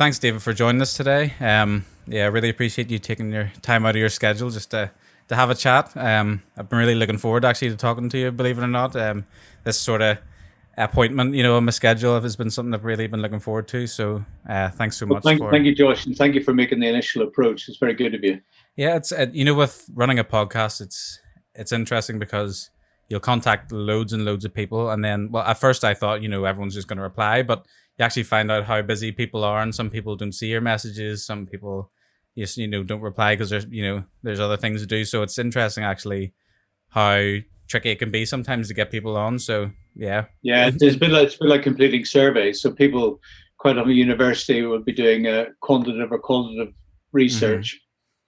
Thanks, David, for joining us today. Yeah, I really appreciate you taking your time out of your schedule just to have a chat. I've been really looking forward actually to talking to you, believe it or not. This sort of appointment, on my schedule has been something I've really been looking forward to. So thanks so Well, much thank for. you, Josh, and thank you for making the initial approach. It's very good of you. Yeah, it's with running a podcast, it's interesting because you'll contact loads and loads of people, and then well, at first I thought everyone's just going to reply, but you actually find out how busy people are, and some people don't see your messages, some people just don't reply because there's other things to do. So it's interesting actually how tricky it can be sometimes to get people on. So yeah, Yeah, it's a bit like completing surveys. So people quite often at university will be doing a quantitative or qualitative hmm research,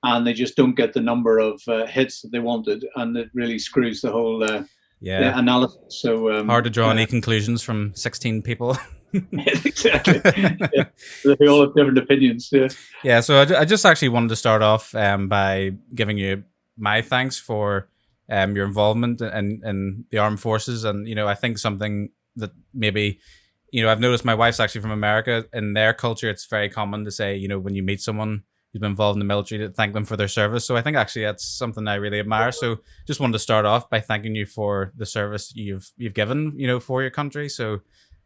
and they just don't get the number of hits that they wanted, and it really screws the whole yeah, analysis. So hard to draw any conclusions from 16 people. exactly, yeah, they all have different opinions. Yeah. Yeah, so I just actually wanted to start off by giving you my thanks for your involvement in the armed forces, and I think something that maybe I've noticed my wife's actually from America. In their culture, it's very common to say when you meet someone who's been involved in the military to thank them for their service. So I think actually that's something I really admire. So just wanted to start off by thanking you for the service you've given for your country. So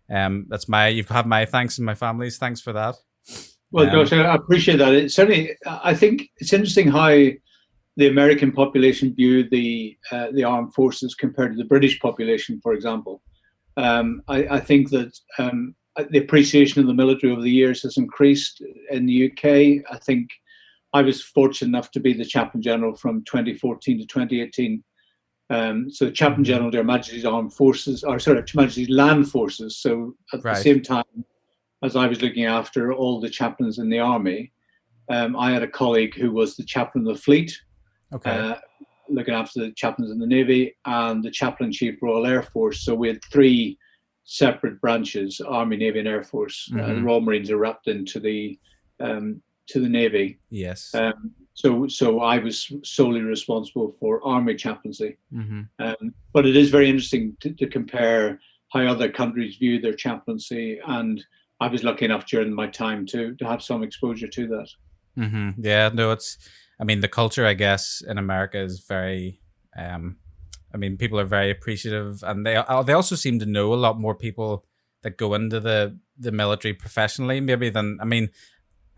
you've had my thanks and my family's thanks for that. Well, Josh, Um, I appreciate that. It certainly, I think it's interesting how the American population view the armed forces compared to the British population, for example. I think that the appreciation of the military over the years has increased in the UK. I think I was fortunate enough to be the Chaplain General from 2014 to 2018. So Chaplain mhm. General, Their Majesty's Armed Forces, or sorry, Her Majesty's Land Forces. So at the Right. same time as I was looking after all the chaplains in the army, I had a colleague who was the chaplain of the fleet, Okay. uh, looking after the chaplains in the Navy, and the chaplain chief Royal Air Force. So we had three separate branches: Army, Navy, and Air Force. The hmm Royal Marines are wrapped into the Navy. Yes. So I was solely responsible for Army chaplaincy. hmm But it is very interesting to compare how other countries view their chaplaincy, and I was lucky enough during my time to have some exposure to that. Yeah. No, I mean, the culture, I guess, in America is very. Um, I mean, people are very appreciative, and they also seem to know a lot more people that go into the military professionally, maybe than. I mean,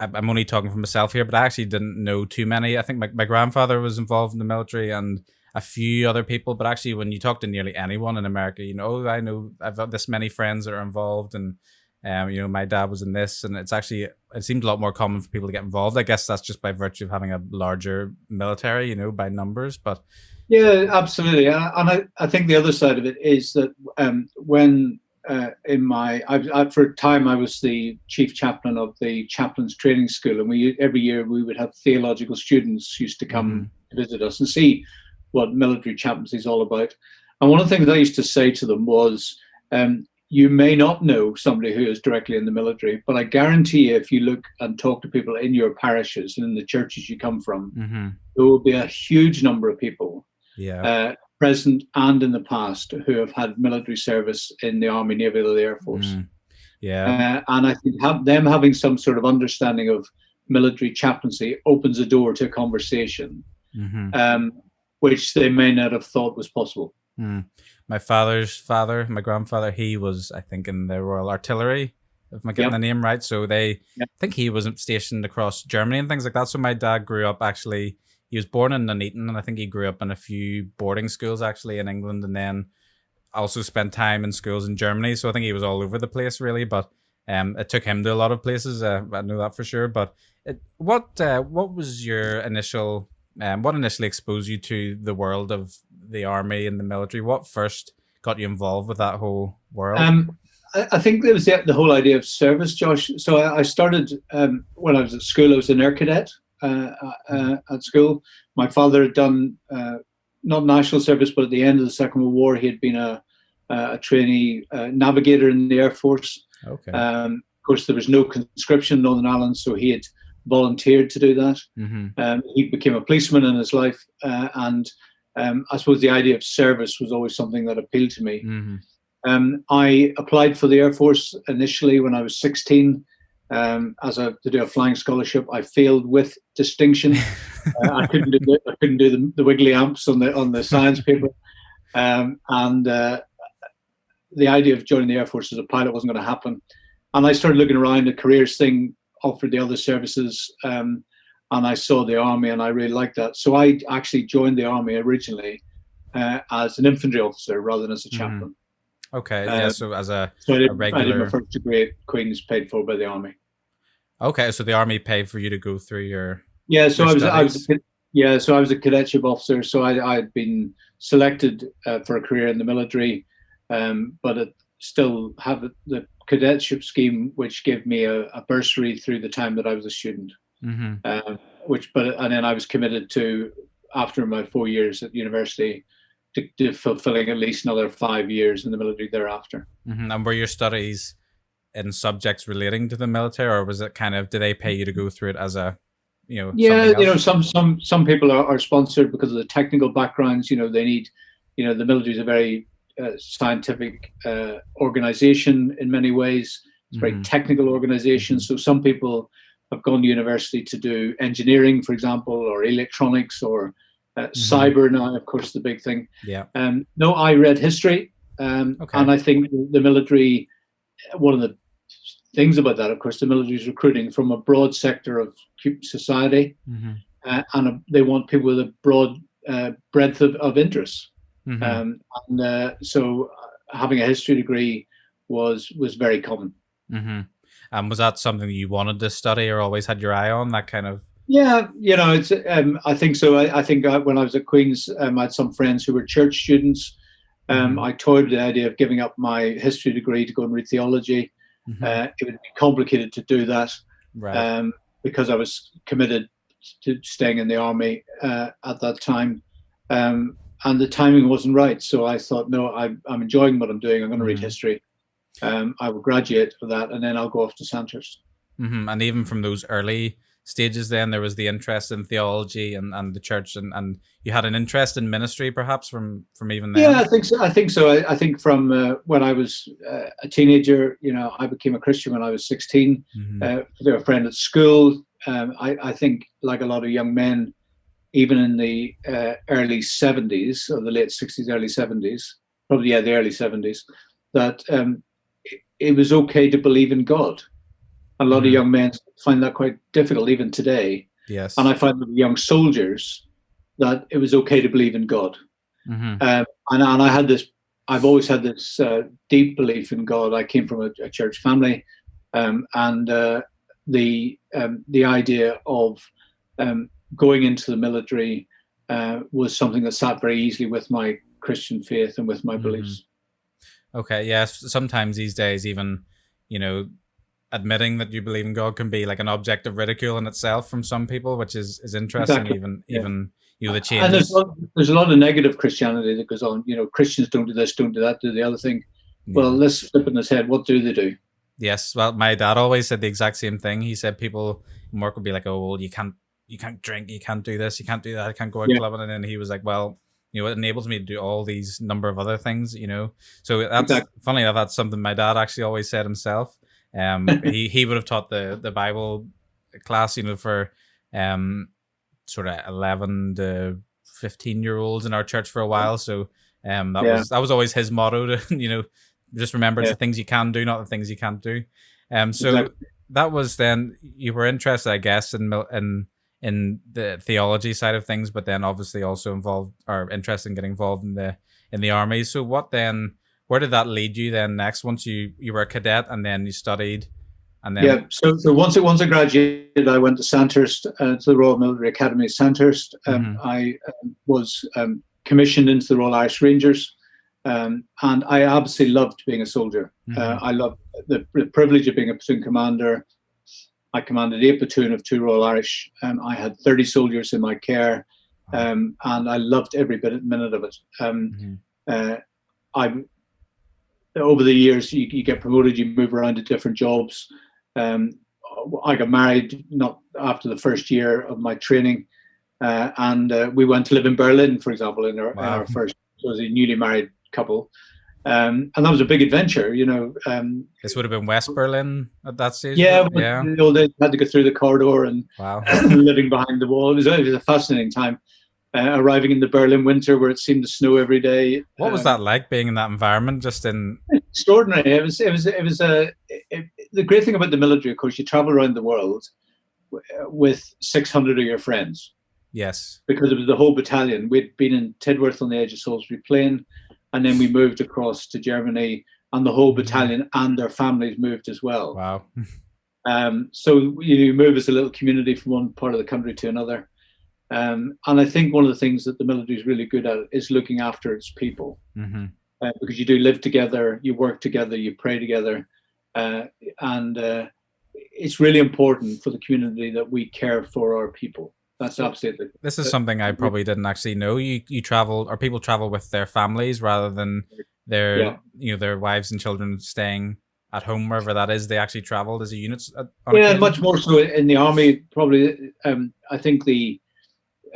I'm only talking for myself here, but I actually didn't know too many. I think my grandfather was involved in the military and a few other people, but actually, when you talk to nearly anyone in America, "Oh, I know I've got this many friends that are involved, and my dad was in this," and it seemed a lot more common for people to get involved. I guess that's just by virtue of having a larger military, by numbers. But Yeah, absolutely. And I think the other side of it is that when for a time I was the chief chaplain of the chaplains training school, and every year we would have theological students used to come hmm to visit us and see what military chaplaincy is all about. And one of the things I used to say to them was, you may not know somebody who is directly in the military, but I guarantee you, if you look and talk to people in your parishes and in the churches you come from, hmm there will be a huge number of people, yeah, uh, present and in the past, who have had military service in the Army, Navy, or the Air Force. mm, yeah. And I think them having some sort of understanding of military chaplaincy opens a door to a conversation, hmm um, which they may not have thought was possible. Mm. My father's father, my grandfather, he was, I think, in the Royal Artillery, if I'm getting the Yep. name right. So I Yep. think he was stationed across Germany and things like that. So my dad grew up actually, he was born in Nuneaton, and I think he grew up in a few boarding schools actually in England, and then also spent time in schools in Germany. So I think he was all over the place really, but it took him to a lot of places. I know that for sure. But what was your initial what initially exposed you to the world of the army and the military? What first got you involved with that whole world? I think there was the whole idea of service, Josh. So I started when I was at school. I was an air cadet at school. My father had done not national service, but at the end of the Second World War, he had been a trainee navigator in the Air Force. Okay. Of course, there was no conscription in Northern Ireland, so he had volunteered to do that. Mm-hmm. He became a policeman in his life, and I suppose the idea of service was always something that appealed to me. Mm-hmm. I applied for the Air Force initially when I was 16. to do a flying scholarship. I failed with distinction. I couldn't do the wiggly amps on the science paper, and the idea of joining the Air Force as a pilot wasn't going to happen. And I started looking around. The careers thing offered the other services, and I saw the Army, and I really liked that. So I actually joined the Army originally as an infantry officer rather than as a chaplain. Okay, yeah. So as a regular, I did my first degree at Queen's, paid for by the Army. Okay, so the Army paid for you to go through your So I was a cadetship officer. So I had been selected for a career in the military, but it still have the cadetship scheme, which gave me a bursary through the time that I was a student. And then I was committed to, after my 4 years at university, to fulfilling at least another 5 years in the military thereafter. And were your studies in subjects relating to the military, or was it kind of, did they pay you to go through it as a, some people are sponsored because of the technical backgrounds. They need, the military is a very scientific organization in many ways. It's a very technical organization. So some people have gone to university to do engineering, for example, or electronics, or cyber now, of course, the big thing. No, I read history, and I think the military, one of the things about that, of course, the military is recruiting from a broad sector of society, and they want people with a broad breadth of interests. So having a history degree was very common. Was that something you wanted to study or always had your eye on, that kind of? Yeah, it's. I think so. I think when I was at Queen's, I had some friends who were church students. I toyed with the idea of giving up my history degree to go and read theology. It would be complicated to do that, because I was committed to staying in the Army at that time, and the timing wasn't right. So I thought, no, I'm enjoying what I'm doing. I'm going to read history. I will graduate for that, and then I'll go off to Sandhurst. And even from those early stages, then there was the interest in theology and the church, and you had an interest in ministry, perhaps from even then. Yeah, I think so. I think from when I was a teenager, I became a Christian when I was 16. Through a friend at school. I think, like a lot of young men, even in the early 70s, or the late 60s, early 70s, probably the early 70s, that it was okay to believe in God. A lot of young men find that quite difficult even today. Yes. And I find with young soldiers that it was okay to believe in God. And I've always had this deep belief in God. I came from a church family, and the idea of going into the military was something that sat very easily with my Christian faith and with my beliefs. Okay, yes. Sometimes these days, even, admitting that you believe in God can be like an object of ridicule in itself from some people, which is interesting. Exactly. Even the changes. And there's a lot of negative Christianity that goes on. Christians don't do this, don't do that, do the other thing. Well, let's flip it in his head. What do they do? Yes. Well, my dad always said the exact same thing. He said people in work would be like, "Oh, well, you can't drink, you can't do this, you can't do that, you can't go out clubbing," and then he was like, "Well, it enables me to do all these number of other things, So that's funny enough. That's something my dad actually always said himself. He would have taught the Bible class, for sort of 11 to 15-year-olds in our church for a while. So that was always his motto to just remember it's the things you can do, not the things you can't do. That was then you were interested, I guess, in the theology side of things, but then obviously also interested in getting involved in the Army. So where did that lead you then next? Once you were a cadet and then you studied, and then So once I graduated, I went to Sandhurst, to the Royal Military Academy, Sandhurst. I was commissioned into the Royal Irish Rangers, and I absolutely loved being a soldier. I loved the privilege of being a platoon commander. I commanded 8 platoon of 2 Royal Irish. I had 30 soldiers in my care, and I loved every minute of it. Over the years, you get promoted, you move around to different jobs. I got married not after the first year of my training, and we went to live in Berlin, for example, in our first. So as a newly married couple, And that was a big adventure, This would have been West Berlin at that stage. Yeah, Yeah. in the old days, had to go through the corridor and Wow. living behind the wall. It was a fascinating time. Arriving in the Berlin winter where it seemed to snow every day. What was that like, being in that environment? Just in Extraordinary. The great thing about the military, of course, you travel around the world with 600 of your friends. Yes. Because it was the whole battalion. We'd been in Tidworth on the edge of Salisbury Plain, and then we moved across to Germany, and the whole battalion and their families moved as well. Wow. So you move as a little community from one part of the country to another. And I think one of the things that the military is really good at is looking after its people. Because you do live together, you work together, you pray together. And it's really important for the community that we care for our people. That's absolutely. This is something I probably didn't actually know. You travel, or people travel with their families rather than their their wives and children staying at home wherever that is. They actually traveled as a unit. Much more so in the army. Probably, I think the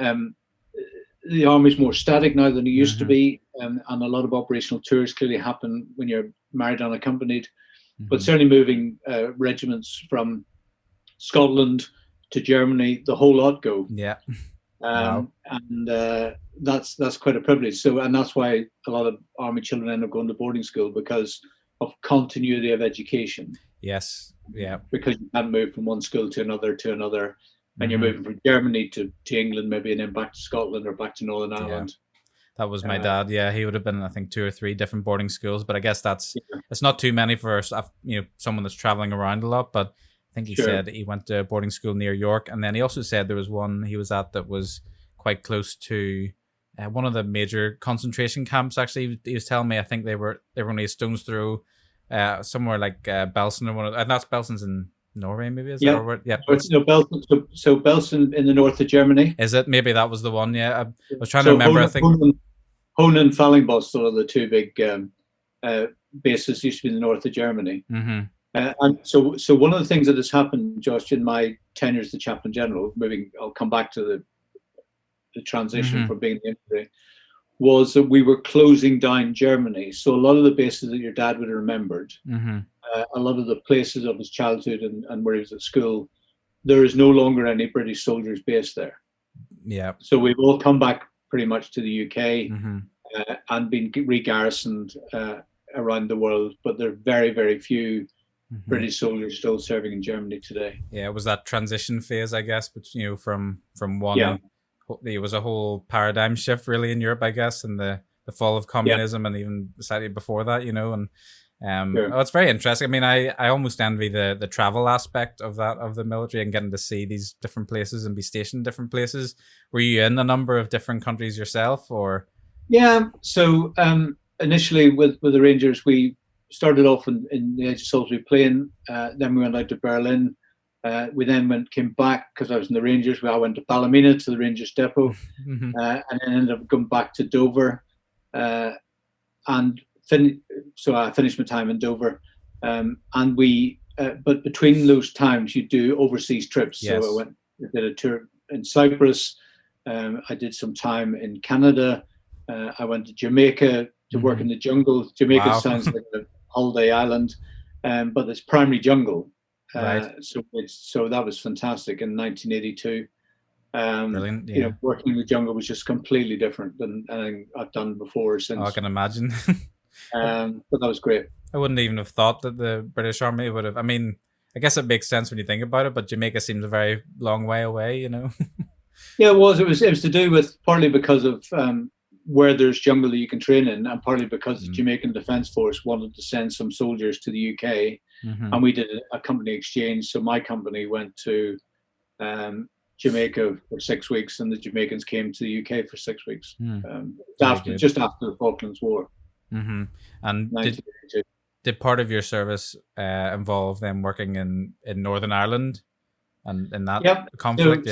army is more static now than it used to be, and a lot of operational tours clearly happen when you're married unaccompanied. But certainly moving regiments from Scotland to Germany, the whole lot go. Yeah. Wow. And that's quite a privilege. So, and that's why a lot of army children end up going to boarding school, because of continuity of education. Yes. Yeah. Because you can't move from one school to another, and you're moving from Germany to England maybe, and then back to Scotland or back to Northern Ireland. That was my dad. Yeah, he would have been, I think, 2 or 3 different boarding schools, but I guess it's not too many for someone that's traveling around a lot. But I think he said he went to a boarding school near York, and then he also said there was one he was at that was quite close to one of the major concentration camps. Actually, he was telling me, I think they were only a stone's throw, somewhere like Belsen, or one of, and that's Belsen's in Norway, maybe, is that our word? Yeah. So Belsen in the north of Germany. Is it? Maybe that was the one. Yeah, I was trying to remember. I think Hohn and Fallingbos are the 2 big bases. Used to be in the north of Germany. And so one of the things that has happened, Josh, in my tenure as the Chaplain General, I'll come back to the transition from being in the infantry, was that we were closing down Germany. So a lot of the bases that your dad would have remembered, a lot of the places of his childhood and where he was at school, there is no longer any British soldiers based there. Yeah. So we've all come back pretty much to the UK and been re-garrisoned around the world, but there are very, very few British soldiers still serving in Germany today. Yeah, it was that transition phase, I guess, but from one. Yeah. It was a whole paradigm shift really in Europe, I guess, and the fall of communism, and even slightly before that, and it's very interesting. I mean, I almost envy the travel aspect of the military and getting to see these different places and be stationed in different places. Were you in a number of different countries yourself, or? Yeah. So initially with the Rangers, we started off in the edge of Salisbury Plain. Then we went out to Berlin. We then came back, because I was in the Rangers. I went to Ballymena to the Rangers depot, and then ended up going back to Dover. So I finished my time in Dover, and but between those times you do overseas trips. Yes. So I did a tour in Cyprus. I did some time in Canada. I went to Jamaica to work in the jungle. Jamaica sounds like a holiday island, but it's primary jungle. Right. So that was fantastic in 1982. Brilliant. Yeah. Working in the jungle was just completely different than anything I've done before since. I can imagine. But that was great. I wouldn't even have thought that the British Army would have. I mean, I guess it makes sense when you think about it, but Jamaica seems a very long way away, Yeah, it was. It was to do with partly because of where there's jungle that you can train in, and partly because the Jamaican Defence Force wanted to send some soldiers to the UK, and we did a company exchange. So my company went to Jamaica for 6 weeks, and the Jamaicans came to the UK for 6 weeks, just after the Falklands War. And did part of your service involve them working in Northern Ireland and in that conflict?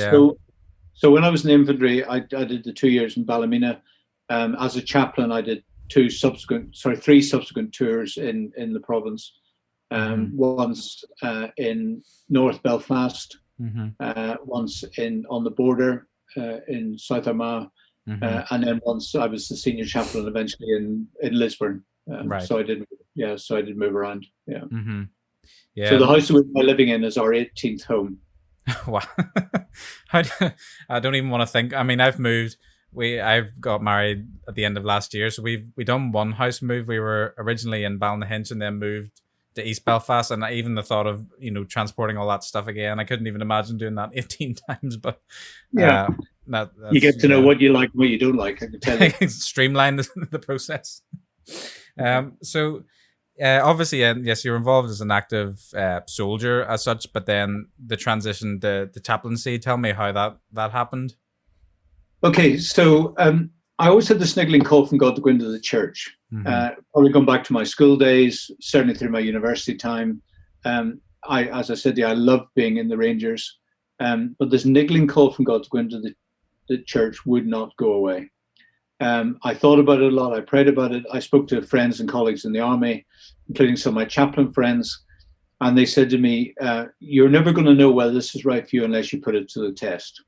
So when I was in the infantry, I did the 2 years in Ballymena. As a chaplain, I did 3 subsequent tours in the province. Once in North Belfast, once on the border in South Armagh, and then once I was the senior chaplain eventually in Lisburn, Right. So I did, yeah. So I did move around. Yeah. Mm-hmm. So Yeah. the house we're living in is our 18th home. Wow. I don't even want to think. I mean, I've got married at the end of last year, so we done one house move. We were originally in Ballynahinch and then moved to East Belfast, and even the thought of transporting all that stuff again, I couldn't even imagine doing that 18 times. But Yeah. You that's get to know what you like and what you don't like, I can tell you. streamline the process. So obviously, yes, you're involved as an active soldier as such, but then the transition to chaplaincy. Tell me how that happened. Okay, so I always had this niggling call from God to go into the church. Mm-hmm. Probably going back to my school days, certainly through my university time. As I said, yeah, I loved being in the Rangers, but this niggling call from God to go into the church would not go away. I thought about it a lot. I prayed about it. I spoke to friends and colleagues in the army, including some of my chaplain friends, and they said to me, "You're never going to know whether this is right for you unless you put it to the test."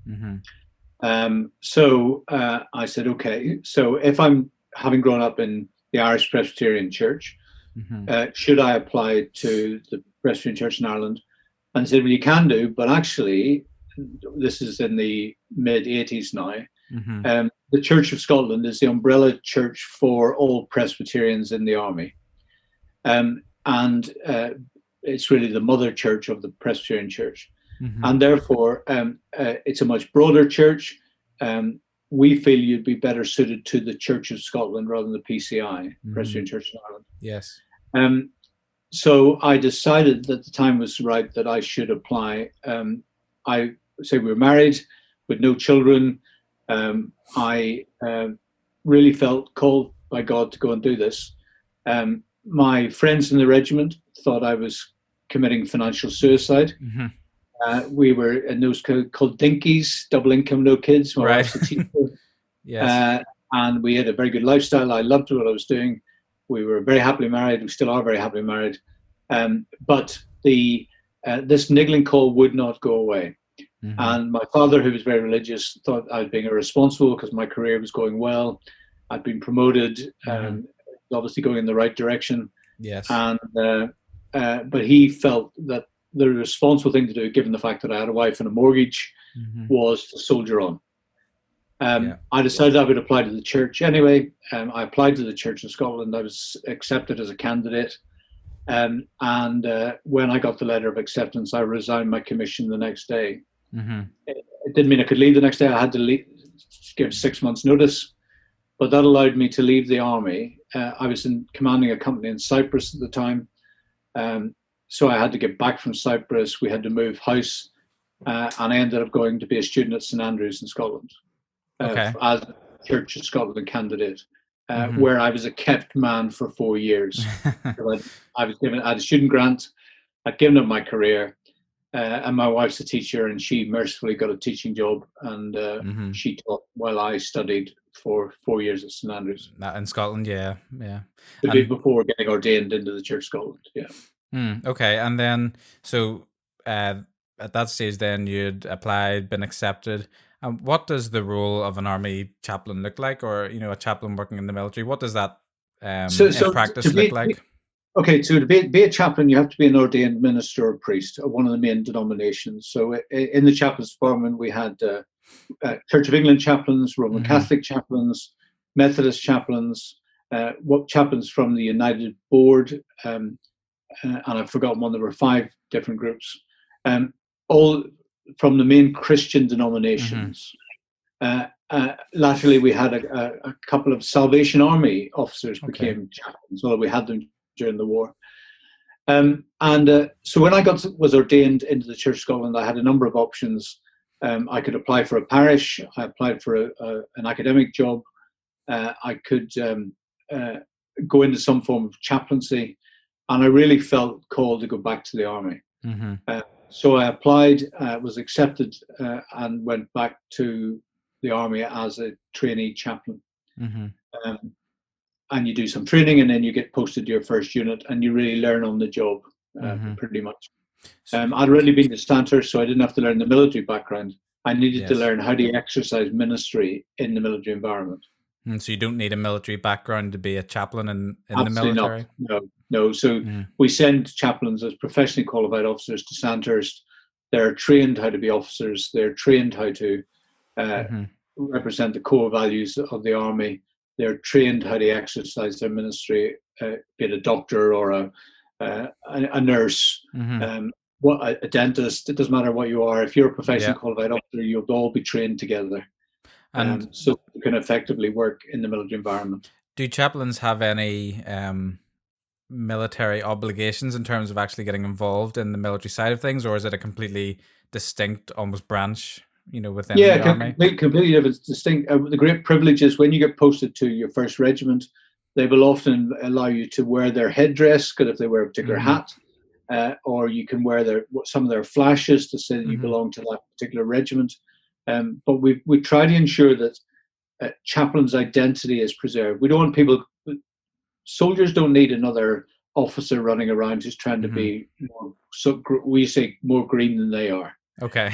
Mm-hmm. So I said, okay. So if I'm having grown up in the Irish Presbyterian Church, Mm-hmm. should I apply to the Presbyterian Church in Ireland? And said, well, you can do, but actually, this is in the mid 80s now. Mm-hmm. The Church of Scotland is the umbrella church for all Presbyterians in the army. And it's really the mother church of the Presbyterian Church. Mm-hmm. And therefore, it's a much broader church. We feel you'd be better suited to the Church of Scotland rather than the PCI, Presbyterian Church in Ireland. Yes. So I decided that the time was right that I should apply. I say we were married with no children. I really felt called by God to go and do this. My friends in the regiment thought I was committing financial suicide. Mm-hmm. We were in those called dinkies, double income, no kids. My Right. wife's a teacher. Yes. And we had a very good lifestyle. I loved what I was doing. We were very happily married. We still are very happily married. But this niggling call would not go away. Mm-hmm. And my father, who was very religious, thought I was being irresponsible because my career was going well. I'd been promoted, obviously going in the right direction. Yes. And but he felt that the responsible thing to do, given the fact that I had a wife and a mortgage, was to soldier on. I decided I would apply to the church anyway. I applied to the Church of Scotland. I was accepted as a candidate. And when I got the letter of acceptance, I resigned my commission the next day. Mm-hmm. It didn't mean I could leave the next day. I had to give 6 months notice, but that allowed me to leave the army. I was commanding a company in Cyprus at the time. So I had to get back from Cyprus. We had to move house, and I ended up going to be a student at St Andrews in Scotland, as a Church of Scotland candidate, where I was a kept man for 4 years. I had a student grant. I'd given up my career, and my wife's a teacher, and she mercifully got a teaching job, and she taught while I studied for 4 years at St Andrews. In Scotland, yeah. Before getting ordained into the Church of Scotland, yeah. Okay, and then so at that stage, then you'd applied, been accepted. And what does the role of an army chaplain look like, or a chaplain working in the military? What does that in practice look like? Okay, so to be a chaplain, you have to be an ordained minister or priest of one of the main denominations. So in the chaplains department, we had Church of England chaplains, Roman Catholic chaplains, Methodist chaplains, chaplains from the United Board. And I've forgotten one. There were 5 different groups, all from the main Christian denominations. Laterally, we had a couple of Salvation Army officers became chaplains, although we had them during the war. So when I was ordained into the Church of Scotland, I had a number of options. I could apply for a parish. I applied for an academic job. I could go into some form of chaplaincy. And I really felt called to go back to the army. So I applied, was accepted, and went back to the army as a trainee chaplain. And you do some training, and then you get posted to your first unit, and you really learn on the job, pretty much. I'd already been a stanter, so I didn't have to learn the military background. I needed to learn how to exercise ministry in the military environment. So you don't need a military background to be a chaplain in the Absolutely not. military. No. So Mm. we send chaplains as professionally qualified officers to Sandhurst. They're trained how to be officers. They're trained how to Mm-hmm. represent the core values of the army. They're trained how to exercise their ministry, be it a doctor or a nurse, Mm-hmm. a dentist. It doesn't matter what you are. If you're a Yeah. professionally qualified officer, you'll all be trained together, And so you can effectively work in the military environment. do chaplains have any military obligations in terms of actually getting involved in the military side of things, or is it a completely distinct, almost branch, within Yeah, the army? completely different, distinct. The great privilege is when you get posted to your first regiment, they will often allow you to wear their headdress, because if they wear a particular Mm-hmm. hat, or you can wear some of their flashes to say that you Mm-hmm. belong to that particular regiment. But we try to ensure that chaplain's identity is preserved. We don't want people. Soldiers don't need another officer running around who's trying to Mm-hmm. be we say more green than they are. Okay.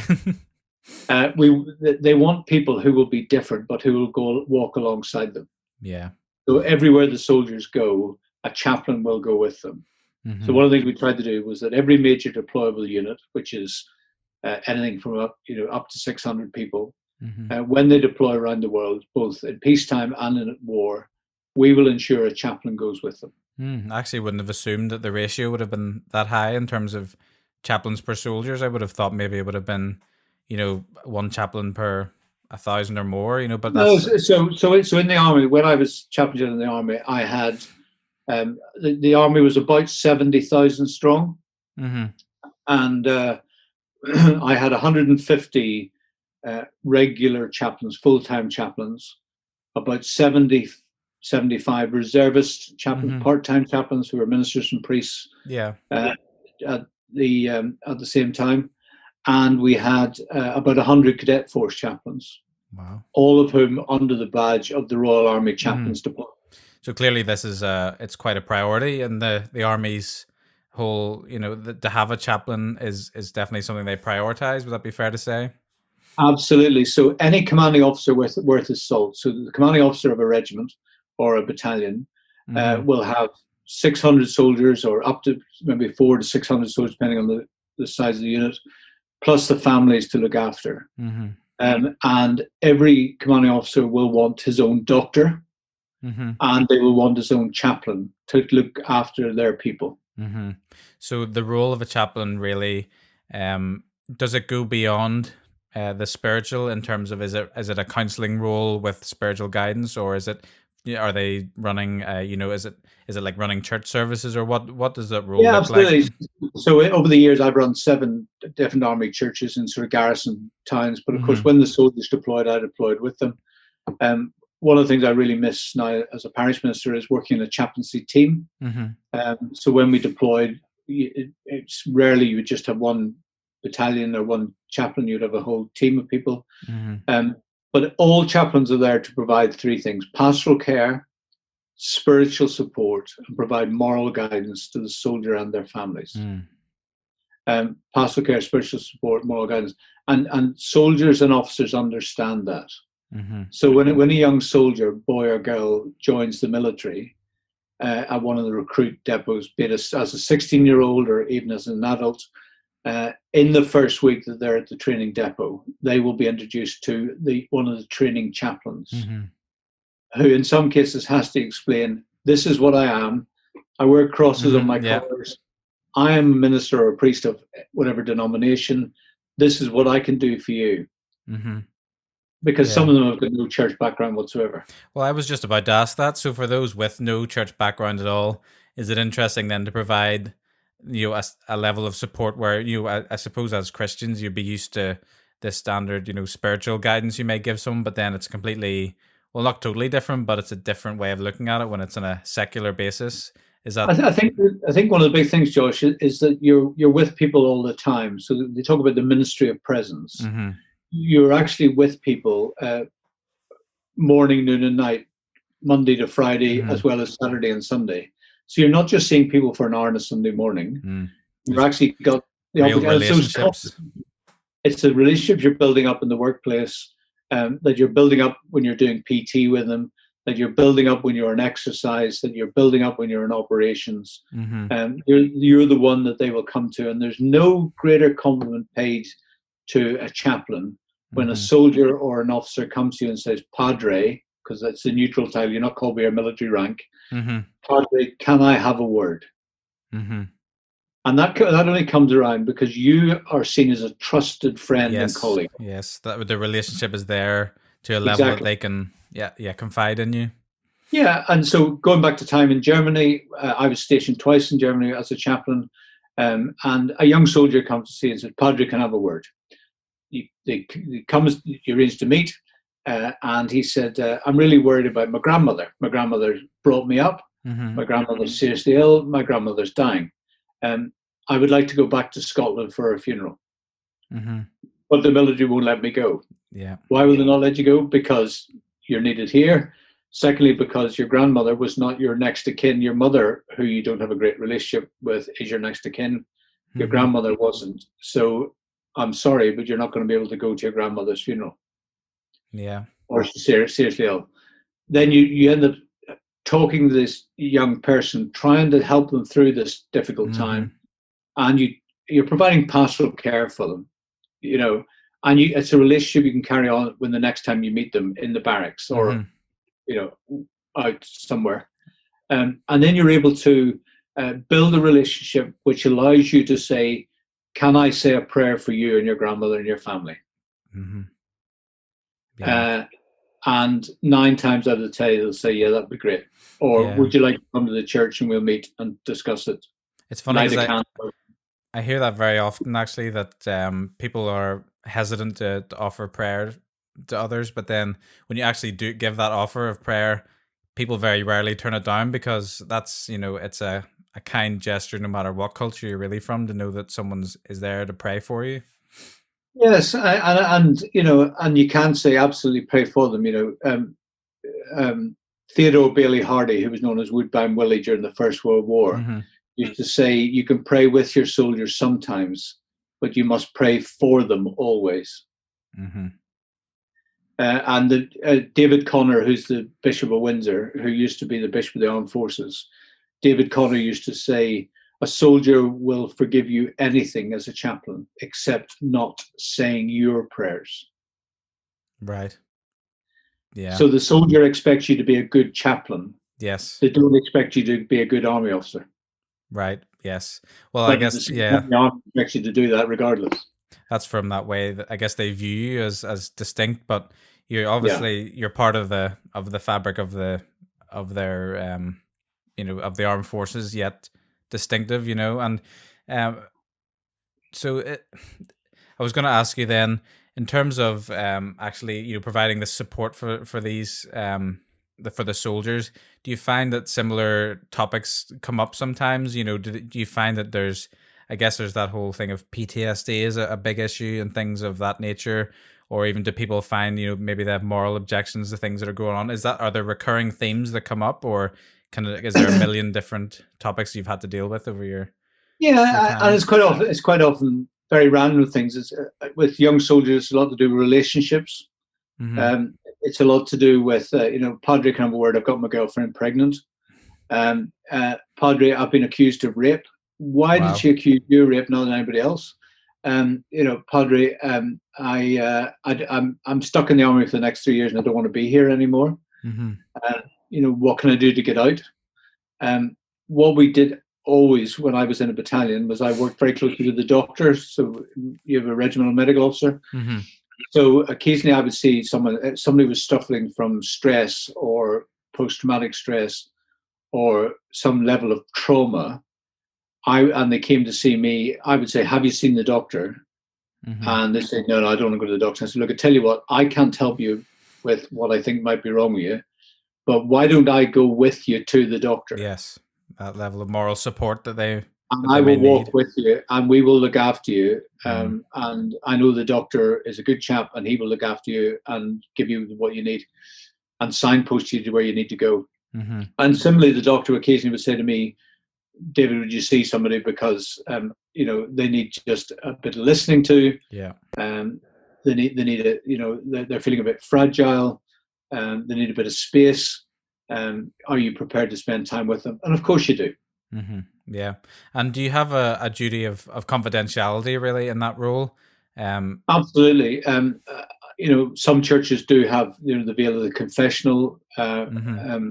They want people who will be different, but who will go walk alongside them. Yeah. So everywhere the soldiers go, a chaplain will go with them. Mm-hmm. So one of the things we tried to do was that every major deployable unit, which is anything from up to 600 people, Mm-hmm. when they deploy around the world, both in peacetime and in war, we will ensure a chaplain goes with them. I actually wouldn't have assumed that the ratio would have been that high in terms of chaplains per soldiers. I would have thought maybe it would have been, one chaplain per 1,000 or more. But No, that's. so in the army, when I was chaplain general in the army, I had the army was about 70,000 strong, Mm-hmm. and I had 150 regular chaplains, full-time chaplains, about 75 reservist chaplains, Mm-hmm. part-time chaplains who were ministers and priests Yeah. at the same time, and we had about 100 cadet force chaplains, Wow. all of whom under the badge of the Royal Army Chaplains Mm-hmm. Department. So clearly, this is it's quite a priority in the army's whole. To have a chaplain is definitely something they prioritize. Would that be fair to say? Absolutely. So any commanding officer worth his salt, so the commanding officer of a regiment or a battalion Mm-hmm. will have 600 soldiers, or up to maybe 400 to 600 soldiers, depending on the size of the unit, plus the families to look after. Mm-hmm. And every commanding officer will want his own doctor, Mm-hmm. and they will want his own chaplain to look after their people. Mm-hmm. So the role of a chaplain really, does it go beyond the spiritual in terms of is it a counseling role with spiritual guidance, or is it are they running is it like running church services, or what does that role Yeah, look like? absolutely. So over the years, I've run 7 different army churches in sort of garrison towns. But of course, Mm-hmm. when the soldiers deployed, I deployed with them. One of the things I really miss now as a parish minister is working in a chaplaincy team. Mm-hmm. So when we deployed, it's rarely you would just have one battalion or one chaplain. You'd have a whole team of people. Mm-hmm. But all chaplains are there to provide 3 things: pastoral care, spiritual support, and provide moral guidance to the soldier and their families. Pastoral care, spiritual support, moral guidance, and soldiers and officers understand that. Mm-hmm. So when a young soldier, boy or girl, joins the military at one of the recruit depots, be it as a 16-year-old or even as an adult, in the first week that they're at the training depot, they will be introduced to one of the training chaplains, Mm-hmm. who in some cases has to explain, this is what I am. I wear crosses on my Yeah. collars. I am a minister or a priest of whatever denomination. This is what I can do for you. Mm-hmm. Because Yeah. some of them have got no church background whatsoever. Well, I was just about to ask that. So for those with no church background at all, is it interesting then to provide a level of support where I suppose as Christians you'd be used to this standard spiritual guidance you may give someone, but then it's completely, well, not totally different, but it's a different way of looking at it when it's on a secular basis. Is that? I think one of the big things, Josh, is that you're with people all the time. So they talk about the ministry of presence. Mm-hmm. You're actually with people morning, noon, and night, Monday to Friday, Mm-hmm. as well as Saturday and Sunday. So you're not just seeing people for an hour on a Sunday morning. Mm. You've actually got the real relationships. It's the relationships you're building up in the workplace, that you're building up when you're doing PT with them, that you're building up when you're in exercise, that you're building up when you're in operations. Mm-hmm. And you're the one that they will come to. And there's no greater compliment paid to a chaplain when a Mm-hmm. soldier or an officer comes to you and says, Padre, because that's the neutral title, you're not called by your military rank. Mm-hmm. Padre, can I have a word? Mm-hmm. And that only comes around because you are seen as a trusted friend and Yes, colleague. yes, that the relationship is there to a level that Exactly. they can, confide in you. Yeah, and so going back to time in Germany, I was stationed twice in Germany as a chaplain, and a young soldier comes to see and says, Padre, can I have a word? He comes, he arranged to meet, and he said, I'm really worried about my grandmother. My grandmother brought me up. Mm-hmm. My grandmother's seriously ill. My grandmother's dying. I would like to go back to Scotland for her funeral. Mm-hmm. But the military won't let me go. Yeah. Why will they not let you go? Because you're needed here. Secondly, because your grandmother was not your next of kin. Your mother, who you don't have a great relationship with, is your next of kin. Your Mm-hmm. grandmother wasn't. So I'm sorry, but you're not going to be able to go to your grandmother's funeral. Yeah. Or she's seriously ill. Then you end up talking to this young person, trying to help them through this difficult time, and you're providing pastoral care for them, and it's a relationship you can carry on when the next time you meet them in the barracks or out somewhere, and then you're able to build a relationship which allows you to say, can I say a prayer for you and your grandmother and your family? Mm-hmm. Yeah. And 9 times out of 10 they'll say, yeah, that'd be great, or Yeah. would you like to come to the church and we'll meet and discuss it? It's funny because I hear that very often, actually, that people are hesitant to offer prayer to others, but then when you actually do give that offer of prayer, people very rarely turn it down, because that's, it's a kind gesture no matter what culture you're really from, to know that someone's is there to pray for you. Yes, and you can say absolutely pray for them. Theodore Bailey Hardy, who was known as Woodbine Willie during the First World War, Mm-hmm. used to say, you can pray with your soldiers sometimes, but you must pray for them always. Mm-hmm. And David Connor, who's the Bishop of Windsor, who used to be the Bishop of the Armed Forces, David Connor used to say, a soldier will forgive you anything as a chaplain, except not saying your prayers. Right. Yeah. So the soldier expects you to be a good chaplain. Yes. They don't expect you to be a good army officer. Right. Yes. Well, But I guess, the army expects you to do that regardless. That's from that way that I guess they view you as distinct, but you're obviously you're part of the fabric of their of the armed forces, yet distinctive, and so I was going to ask you then, in terms of actually providing the support for these for the soldiers, do you find that similar topics come up sometimes? Do you find that I guess there's that whole thing of PTSD is a big issue and things of that nature, or even do people find maybe they have moral objections to things that are going on? Are there recurring themes that come up, or is there a million different topics you've had to deal with over your time? And it's quite often very random things. It's with young soldiers, it's a lot to do with relationships. Mm-hmm. It's a lot to do with Padre, can I have a word? I've got my girlfriend pregnant. Padre, I've been accused of rape. Why did she accuse you of rape, not anybody else? Padre, I'm stuck in the army for the next 3 years and I don't want to be here anymore. Mm-hmm. What can I do to get out? What we did always when I was in a battalion was I worked very closely with the doctors. So you have a regimental medical officer. Mm-hmm. So occasionally I would see somebody was suffering from stress or post-traumatic stress or some level of trauma. And they came to see me. I would say, have you seen the doctor? Mm-hmm. And they say, no, I don't want to go to the doctor. I said, look, I tell you what, I can't help you with what I think might be wrong with you, but why don't I go with you to the doctor? Yes, that level of moral support that they and I will walk with you and we will look after you. And I know the doctor is a good chap and he will look after you and give you what you need and signpost you to where you need to go. Mm-hmm. And similarly, the doctor occasionally would say to me, David, would you see somebody because they need just a bit of listening to. Yeah. They need they're feeling a bit fragile. They need a bit of space. Are you prepared to spend time with them? And of course you do. Mm-hmm. Yeah. And do you have a duty of confidentiality really in that role? Absolutely. Some churches do have, the veil of the confessional. Mm-hmm.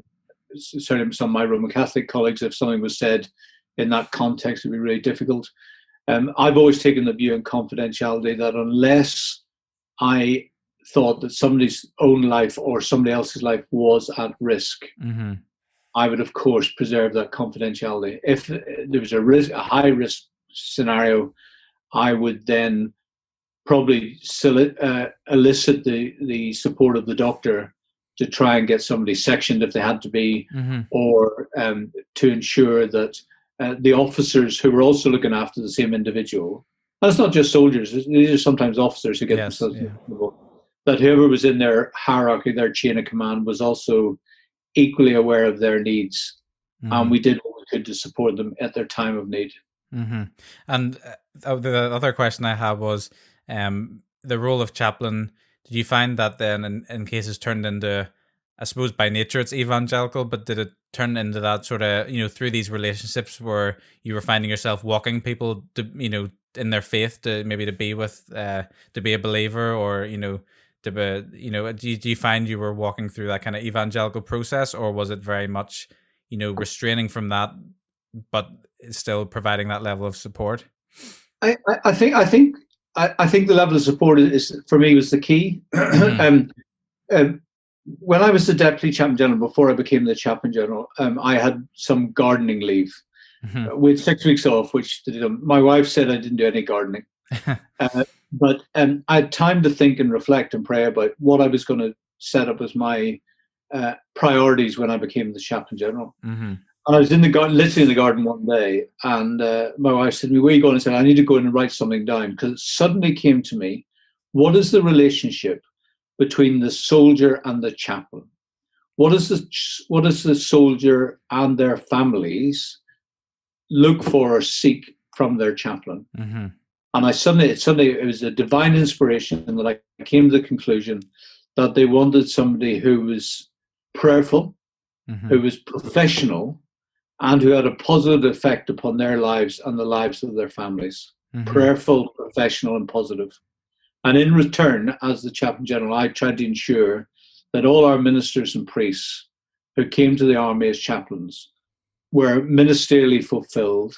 Certainly, some of my Roman Catholic colleagues, if something was said in that context, it'd be really difficult. I've always taken the view in confidentiality that unless I thought that somebody's own life or somebody else's life was at risk, Mm-hmm. I would, of course, preserve that confidentiality. If there was a high risk scenario, I would then probably elicit the support of the doctor to try and get somebody sectioned if they had to be, Mm-hmm. or to ensure that the officers who were also looking after the same individual, and it's not just soldiers, these are sometimes officers who get Yes. themselves Yeah. involved, that whoever was in their hierarchy, their chain of command, was also equally aware of their needs. And Mm-hmm. we did what we could to support them at their time of need. Mm-hmm. And the other question I had was the role of chaplain. Did you find that then in cases turned into, I suppose by nature it's evangelical, but did it turn into that sort of, through these relationships where you were finding yourself walking people to, in their faith to maybe to be with, to be a believer, or, to be, do you find you were walking through that kind of evangelical process, or was it very much, restraining from that, but still providing that level of support? I think the level of support is for me was the key. Mm-hmm. When I was the deputy chaplain general before I became the chaplain general, I had some gardening leave Mm-hmm. with 6 weeks off, which my wife said I didn't do any gardening, but I had time to think and reflect and pray about what I was going to set up as my priorities when I became the chaplain general. Mm-hmm. And I was in the garden, literally in the garden one day, and my wife said to me, "Where are you going?" I said, "I need to go in and write something down," because it suddenly came to me, what is the relationship between the soldier and the chaplain? What is the soldier and their families look for or seek from their chaplain? Mm-hmm. And it was a divine inspiration that I came to the conclusion that they wanted somebody who was prayerful, Mm-hmm. who was professional, and who had a positive effect upon their lives and the lives of their families. Mm-hmm. Prayerful, professional, and positive. And in return, as the Chaplain General, I tried to ensure that all our ministers and priests who came to the army as chaplains were ministerially fulfilled,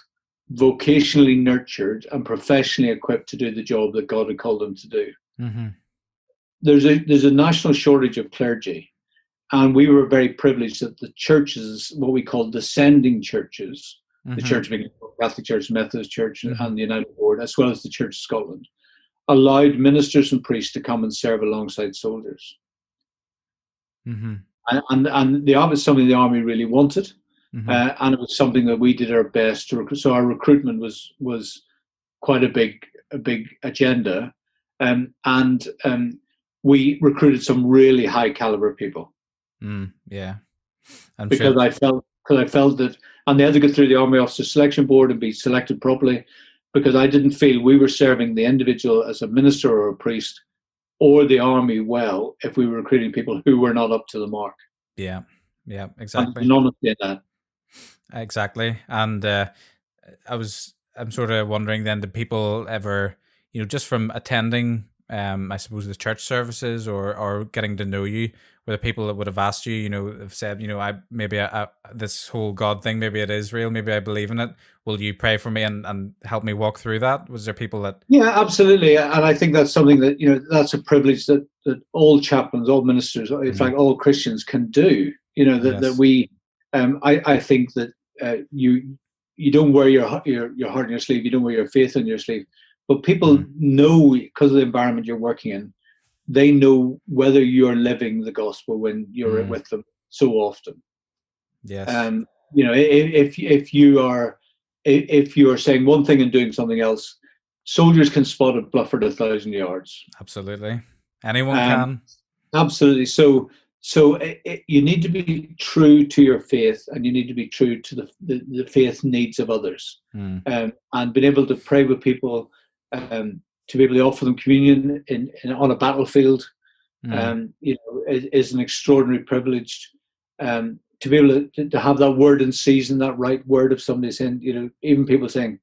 vocationally nurtured, and professionally equipped to do the job that God had called them to do. Mm-hmm. There's a national shortage of clergy. And we were very privileged that the churches, what we call descending churches, Mm-hmm. the Church being Catholic Church, Methodist Church, Mm-hmm. and the United Board, as well as the Church of Scotland, allowed ministers and priests to come and serve alongside soldiers. Mm-hmm. And that was something the army really wanted, Mm-hmm. And it was something that we did our best to recruit. So our recruitment was quite a big agenda, and we recruited some really high caliber people. Yeah, because I felt that, and they had to go through the Army Officer Selection Board and be selected properly, because I didn't feel we were serving the individual as a minister or a priest or the army well if we were recruiting people who were not up to the mark. Yeah, exactly. And honestly in that. Exactly. And I'm sort of wondering then, did people ever, just from attending, I suppose the church services or getting to know you, were the people that would have asked you, have said, this whole God thing, maybe it is real, maybe I believe in it. Will you pray for me and help me walk through that? Was there people that? Yeah, absolutely. And I think that's something that, that's a privilege that all chaplains, all ministers, in fact, all Christians can do, that we, I think that you don't wear your heart on your sleeve, you don't wear your faith on your sleeve, but people know, because of the environment you're working in, they know whether you're living the gospel when you're with them so often. Yes. If you are saying one thing and doing something else, soldiers can spot a bluff at 1,000 yards. Absolutely, anyone can. Absolutely. So you need to be true to your faith, and you need to be true to the faith needs of others, and being able to pray with people, to be able to offer them communion on a battlefield, is an extraordinary privilege. to be able to have that word in season, that right word of somebody saying, even people saying,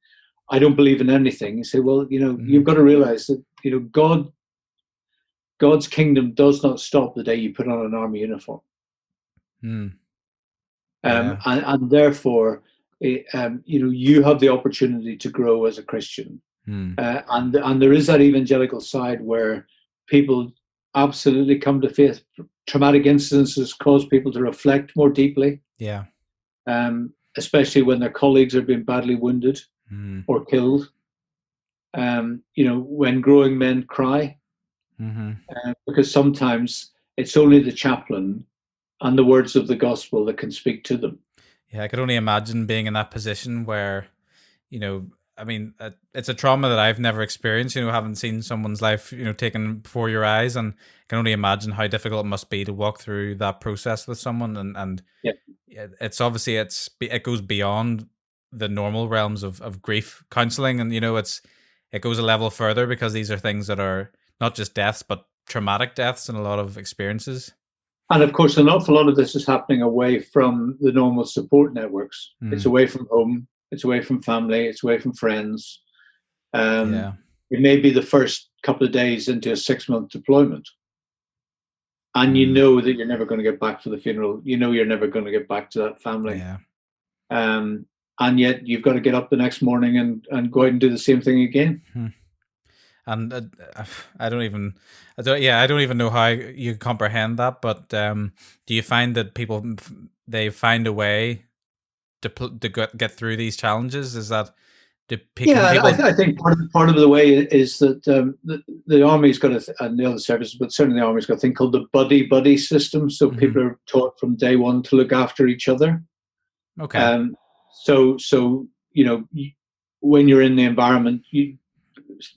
I don't believe in anything. You say, well, you've got to realize that, God's kingdom does not stop the day you put on an army uniform. Yeah. And therefore, you have the opportunity to grow as a Christian. And there is that evangelical side where people absolutely come to faith. Traumatic incidences cause people to reflect more deeply. Yeah. Especially when their colleagues are being badly wounded or killed. When growing men cry, because sometimes it's only the chaplain and the words of the gospel that can speak to them. Yeah, I could only imagine being in that position where, I mean, it's a trauma that I've never experienced, haven't seen someone's life, taken before your eyes, and I can only imagine how difficult it must be to walk through that process with someone. And yeah. It's obviously, it goes beyond the normal realms of grief counseling. And, it goes a level further because these are things that are not just deaths, but traumatic deaths in a lot of experiences. And of course, an awful lot of this is happening away from the normal support networks. It's away from home. It's away from family. It's away from friends. It may be the first couple of days into a 6-month deployment. And you know that you're never going to get back for the funeral. You're never going to get back to that family. Yeah. And yet you've got to get up the next morning and go out and do the same thing again. And I don't even know how you comprehend that. But do you find that people, they find a way to get through these challenges? Is that people? I think part of the way is that the Army's got and the other services, but certainly the Army's got a thing called the buddy system. So people are taught from day one to look after each other. Okay. So when you're in the environment,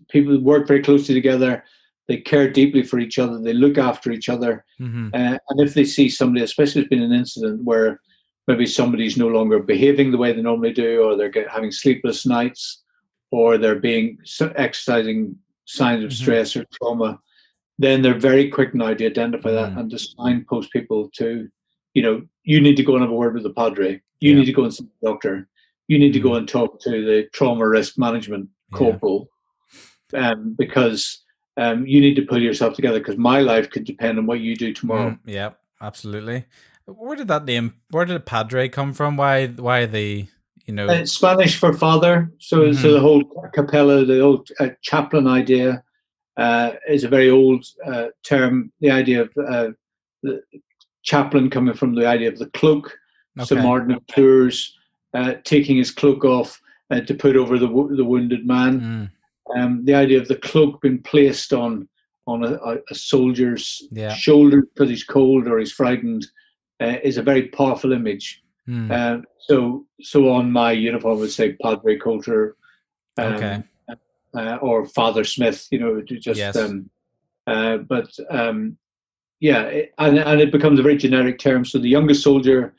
people work very closely together. They care deeply for each other. They look after each other. And if they see somebody, especially if there's been an incident where maybe somebody's no longer behaving the way they normally do, or they're having sleepless nights, or they're exercising signs of stress or trauma, then they're very quick now to identify that and to signpost people to, you need to go and have a word with the padre. You need to go and see the doctor. You need to go and talk to the trauma risk management corporal, because you need to pull yourself together, because my life could depend on what you do tomorrow. Yeah, absolutely. Where did padre come from? Why the, It's Spanish for father. So the whole capella, the old chaplain idea, is a very old term. The idea of the chaplain coming from the idea of the cloak. Okay. So Martin of Tours taking his cloak off to put over the wounded man. The idea of the cloak being placed on a soldier's shoulder because he's cold or he's frightened is a very powerful image. So on my uniform would say Padre Coulter, or Father Smith. And it becomes a very generic term. So the youngest soldier,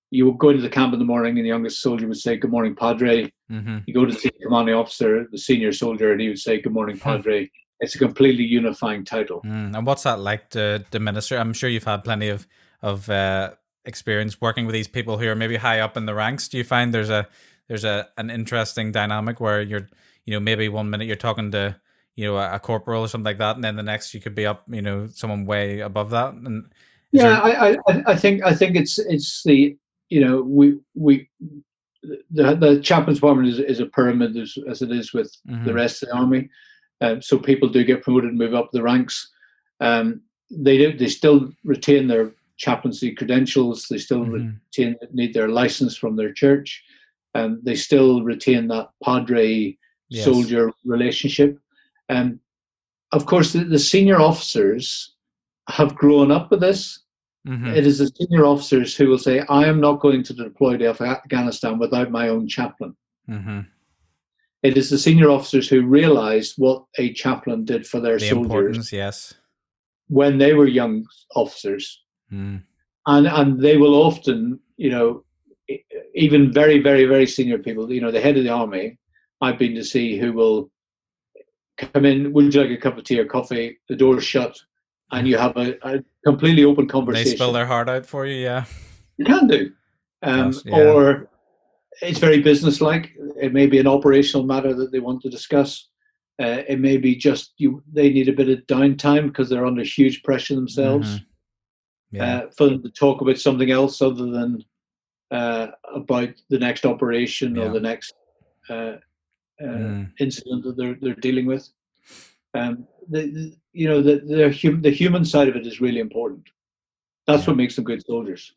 you would go into the camp in the morning, and the youngest soldier would say, "Good morning, Padre." You go to the commanding officer, the senior soldier, and he would say, "Good morning, Padre." It's a completely unifying title. And what's that like to minister? I'm sure you've had plenty of experience working with these people who are maybe high up in the ranks. Do you find there's an interesting dynamic where you're, maybe 1 minute you're talking to, a corporal or something like that, and then the next you could be up, someone way above that? And I think it's the, the chaplain's department is a pyramid, as it is with the rest of the army. So people do get promoted and move up the ranks. They still retain their chaplaincy credentials. They still need their license from their church, and they still retain that padre soldier relationship. And of course, the senior officers have grown up with this. It is the senior officers who will say, "I am not going to deploy to Afghanistan without my own chaplain." It is the senior officers who realized what a chaplain did for their soldiers when they were young officers. And they will often, even very, very, very senior people, the head of the army, I've been to see, who will come in, "Would you like a cup of tea or coffee?" The door's shut, and you have a completely open conversation. They spill their heart out for you, You can do, Gosh, yeah. or it's very businesslike. It may be an operational matter that they want to discuss. It may be just they need a bit of downtime because they're under huge pressure Mm-hmm. themselves, Yeah. for them to talk about something else other than about the next operation or Yeah. the next uh, Mm. incident that they're dealing with. The human side of it is really important. That's Yeah. what makes them good soldiers.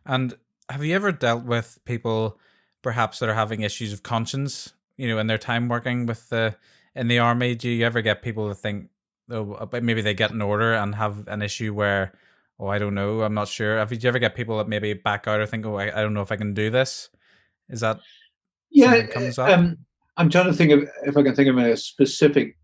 And have you ever dealt with people perhaps that are having issues of conscience, in their time working with the in the army? Do you ever get people that think, oh, maybe they get an order and have an issue where, oh, I don't know, I'm not sure. Have you ever get people that maybe back out or think, oh, I don't know if I can do this? Is that Yeah, something that comes up? I'm trying to think of if I can think of a specific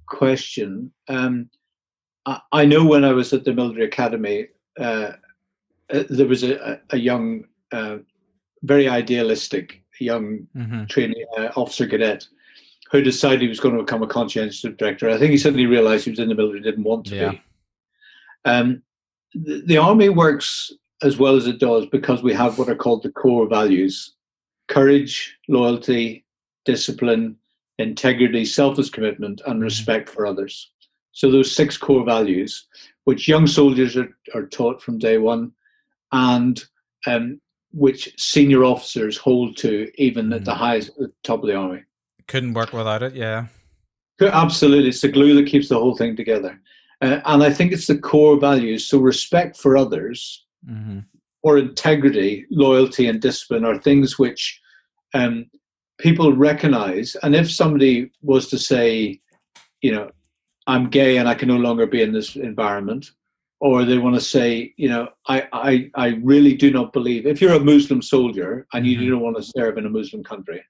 question. I know when I was at the military academy, there was a young, very idealistic young Mm-hmm. trainee officer cadet who decided he was going to become a conscientious objector. I think he suddenly realized he was in the military, didn't want to Yeah. be. Um, the army works as well as it does because we have what are called the core values: courage, loyalty, discipline, integrity, selfless commitment, and Mm-hmm. respect for others. So those six core values, which young soldiers are taught from day one, and um, which senior officers hold to even at the Mm. highest, at the top of the army. Couldn't work without it. Yeah. Absolutely, it's the glue that keeps the whole thing together. And I think it's the core values. So respect for others, Mm-hmm. or integrity, loyalty, and discipline are things which um, people recognize. And if somebody was to say, I'm gay and I can no longer be in this environment, or they want to say, I really do not believe, if you're a Muslim soldier and you Mm-hmm. do not want to serve in a Muslim country,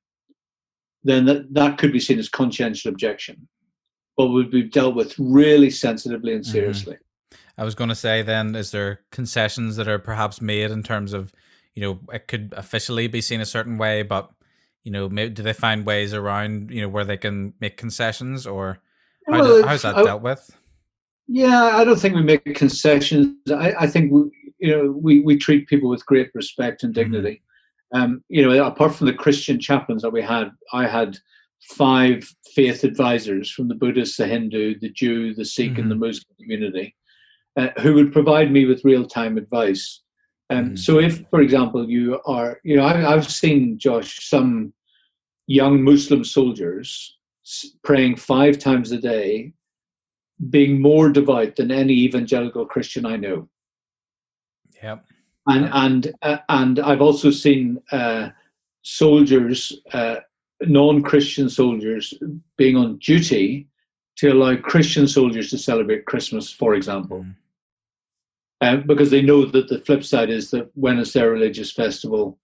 then that could be seen as conscientious objection, but would be dealt with really sensitively and Mm-hmm. seriously. I was going to say then, is there concessions that are perhaps made in terms of, it could officially be seen a certain way, but, maybe, do they find ways around, where they can make concessions, or Well, how's that dealt with? yeah, I don't think we make concessions. I think we treat people with great respect and Mm-hmm. dignity. Apart from the Christian chaplains that we had, I had five faith advisors from the Buddhist, the Hindu, the Jew, the Sikh, and the Mm-hmm. Muslim community, who would provide me with real time advice. Mm-hmm. So, if, for example, you are, I've seen, Josh, some young Muslim soldiers praying 5 times a day, being more devout than any evangelical Christian I know. Yep. And Uh, and I've also seen soldiers, non-Christian soldiers, being on duty to allow Christian soldiers to celebrate Christmas, for example, mm, because they know that the flip side is that when it's their religious festival,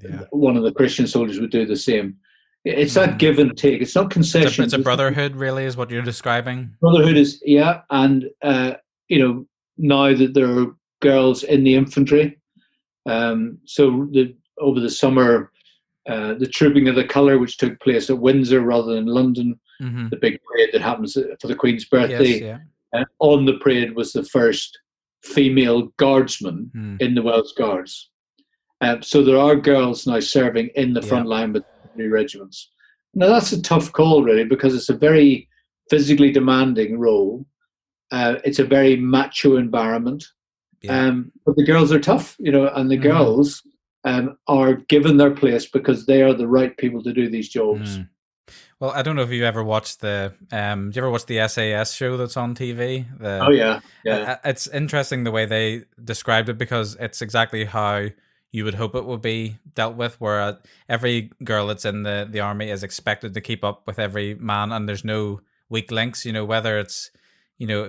yeah. one of the Christian soldiers would do the same. It's that Mm-hmm. give and take. It's not It's concessions. a It's brotherhood, really, is what you're describing. brotherhood is, yeah, and now that there are girls in the infantry, over the summer, the Trooping of the Colour, which took place at Windsor rather than London, Mm-hmm. the big parade that happens for the Queen's Yes. birthday. Yeah. On the parade was the first female guardsman Mm, in the Welsh Guards. So there are girls now serving in the yeah. front line with the regiments. Now that's a tough call, really, because it's a very physically demanding role. It's a very macho environment, Yeah. but the girls are tough, and the Mm-hmm. girls are given their place because they are the right people to do these jobs. Mm. Well, I don't know if you ever watched do you ever watch the SAS show that's on TV? Oh yeah, yeah. It's interesting the way they described it, because it's exactly how you would hope it would be dealt with, where every girl that's in the army is expected to keep up with every man, and there's no weak links, whether it's,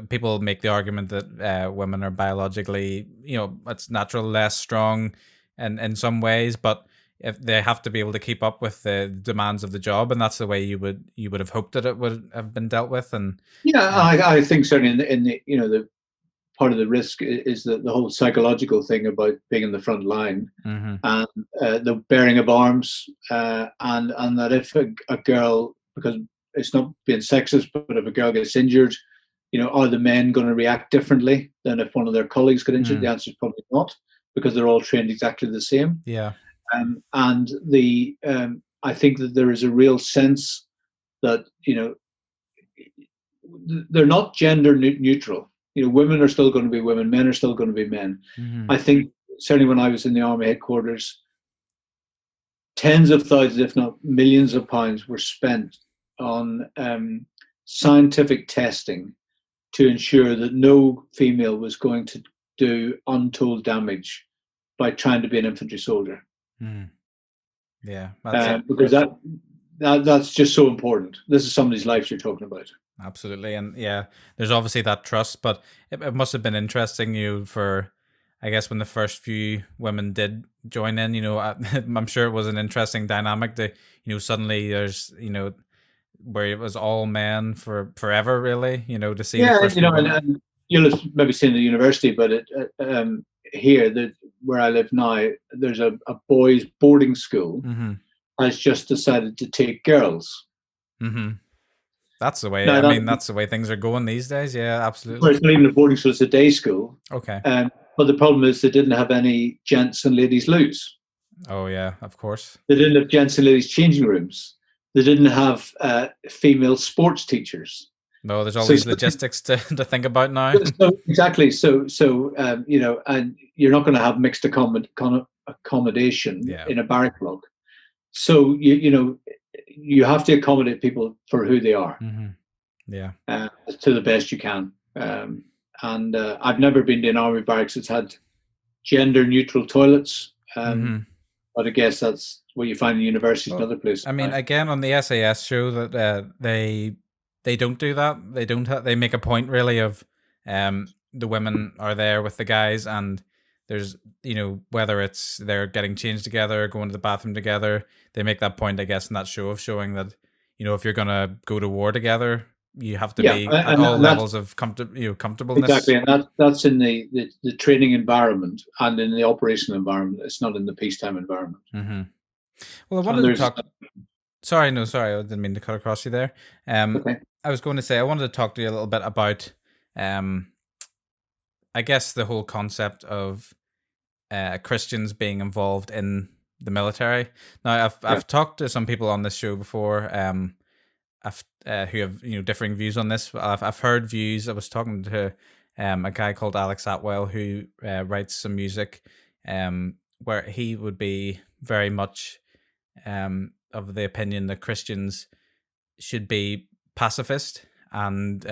people make the argument that women are biologically, it's natural less strong in some ways, but if they have to be able to keep up with the demands of the job, and that's the way you would have hoped that it would have been dealt with. And Yeah, uh, I think certainly in the the part of the risk is the whole psychological thing about being in the front line, mm-hmm, and the bearing of arms, and that if a girl, because it's not being sexist, but if a girl gets injured, are the men going to react differently than if one of their colleagues got injured? The mm, answer is probably not. because they're all trained exactly the same. Yeah. And I think that there is a real sense that they're not gender neutral. Women are still going to be women, men are still going to be men. Mm-hmm. I think certainly when I was in the army headquarters, tens of thousands, if not millions of pounds were spent on scientific testing to ensure that no female was going to do untold damage by trying to be an infantry soldier. Mm. Yeah, because that's just so important. This is somebody's life you're talking about. Absolutely. And yeah, there's obviously that trust, but it must have been interesting, for, I guess, when the first few women did join in, I'm sure it was an interesting dynamic to, suddenly there's, where it was all men for forever, really, to see the first few women. And you'll have maybe seen the university, but here, where I live now, there's a boys' boarding school Mm-hmm. has just decided to take girls. Mm-hmm. That's the way. Now, that's the way things are going these days. Yeah, absolutely. It's not even a boarding school; it's a day school. Okay. But the problem is they didn't have any gents and ladies' loos. Oh yeah, of course. They didn't have gents and ladies' changing rooms. They didn't have female sports teachers. No, there's all these logistics to think about now. Exactly. So and you're not going to have mixed accommodation in a barrack block. So you have to accommodate people for who they are. Mm-hmm. Yeah. To the best you can. And I've never been to an army barracks that's had gender neutral toilets. But I guess that's what you find in universities and other places. I mean, again, on the SAS show that they don't do that. They don't. They make a point really of the women are there with the guys, and there's whether it's they're getting changed together, going to the bathroom together. They make that point, I guess, in that show of showing that if you're gonna go to war together, you have to be at all levels of comfortableness. Exactly, and that's in the training environment and in the operational environment. It's not in the peacetime environment. Mm-hmm. Well, I wanted to talk. Sorry, I didn't mean to cut across you there. Okay. I was going to say I wanted to talk to you a little bit about, I guess, the whole concept of Christians being involved in the military. Now, I've talked to some people on this show before, who have differing views on this. I've heard views. I was talking to a guy called Alex Atwell who writes some music, where he would be very much of the opinion that Christians should be pacifist and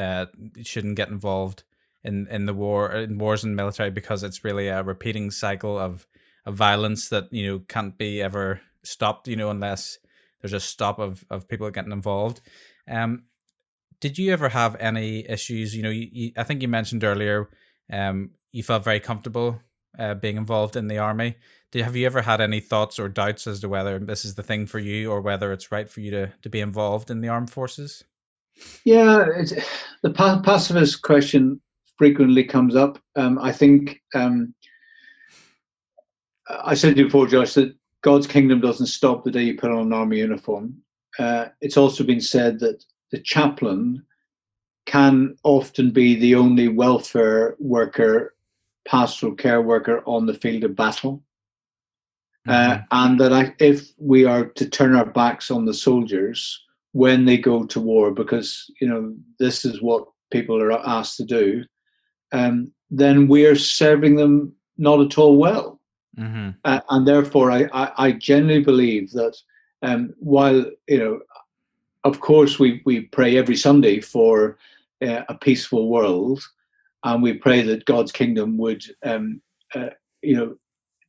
shouldn't get involved in the wars and military, because it's really a repeating cycle of violence that can't be ever stopped unless there's a stop of people getting involved. Did you ever have any issues? I think you mentioned earlier you felt very comfortable being involved in the army. Have you ever had any thoughts or doubts as to whether this is the thing for you or whether it's right for you to be involved in the armed forces? Yeah, the pacifist question frequently comes up. I think I said to you before, Josh, that God's kingdom doesn't stop the day you put on an army uniform. It's also been said that the chaplain can often be the only welfare worker, pastoral care worker on the field of battle. And that if we are to turn our backs on the soldiers when they go to war, because this is what people are asked to do, then we're serving them not at all well. And therefore, I genuinely believe that while of course we pray every Sunday for a peaceful world, and we pray that God's kingdom would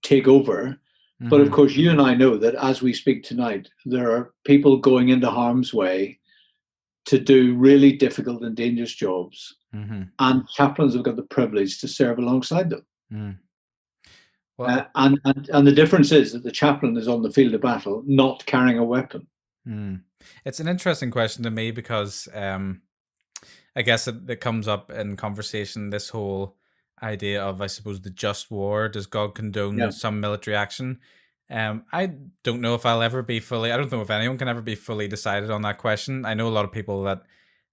take over. But of course, you and I know that as we speak tonight, there are people going into harm's way to do really difficult and dangerous jobs, and chaplains have got the privilege to serve alongside them. Well, and the difference is that the chaplain is on the field of battle, not carrying a weapon. It's an interesting question to me because I guess it comes up in conversation, this whole idea of, I suppose, the just war. Does God condone some military action? I don't know if I'll ever be fully, I don't know if anyone can ever be fully decided on that question. I know a lot of people that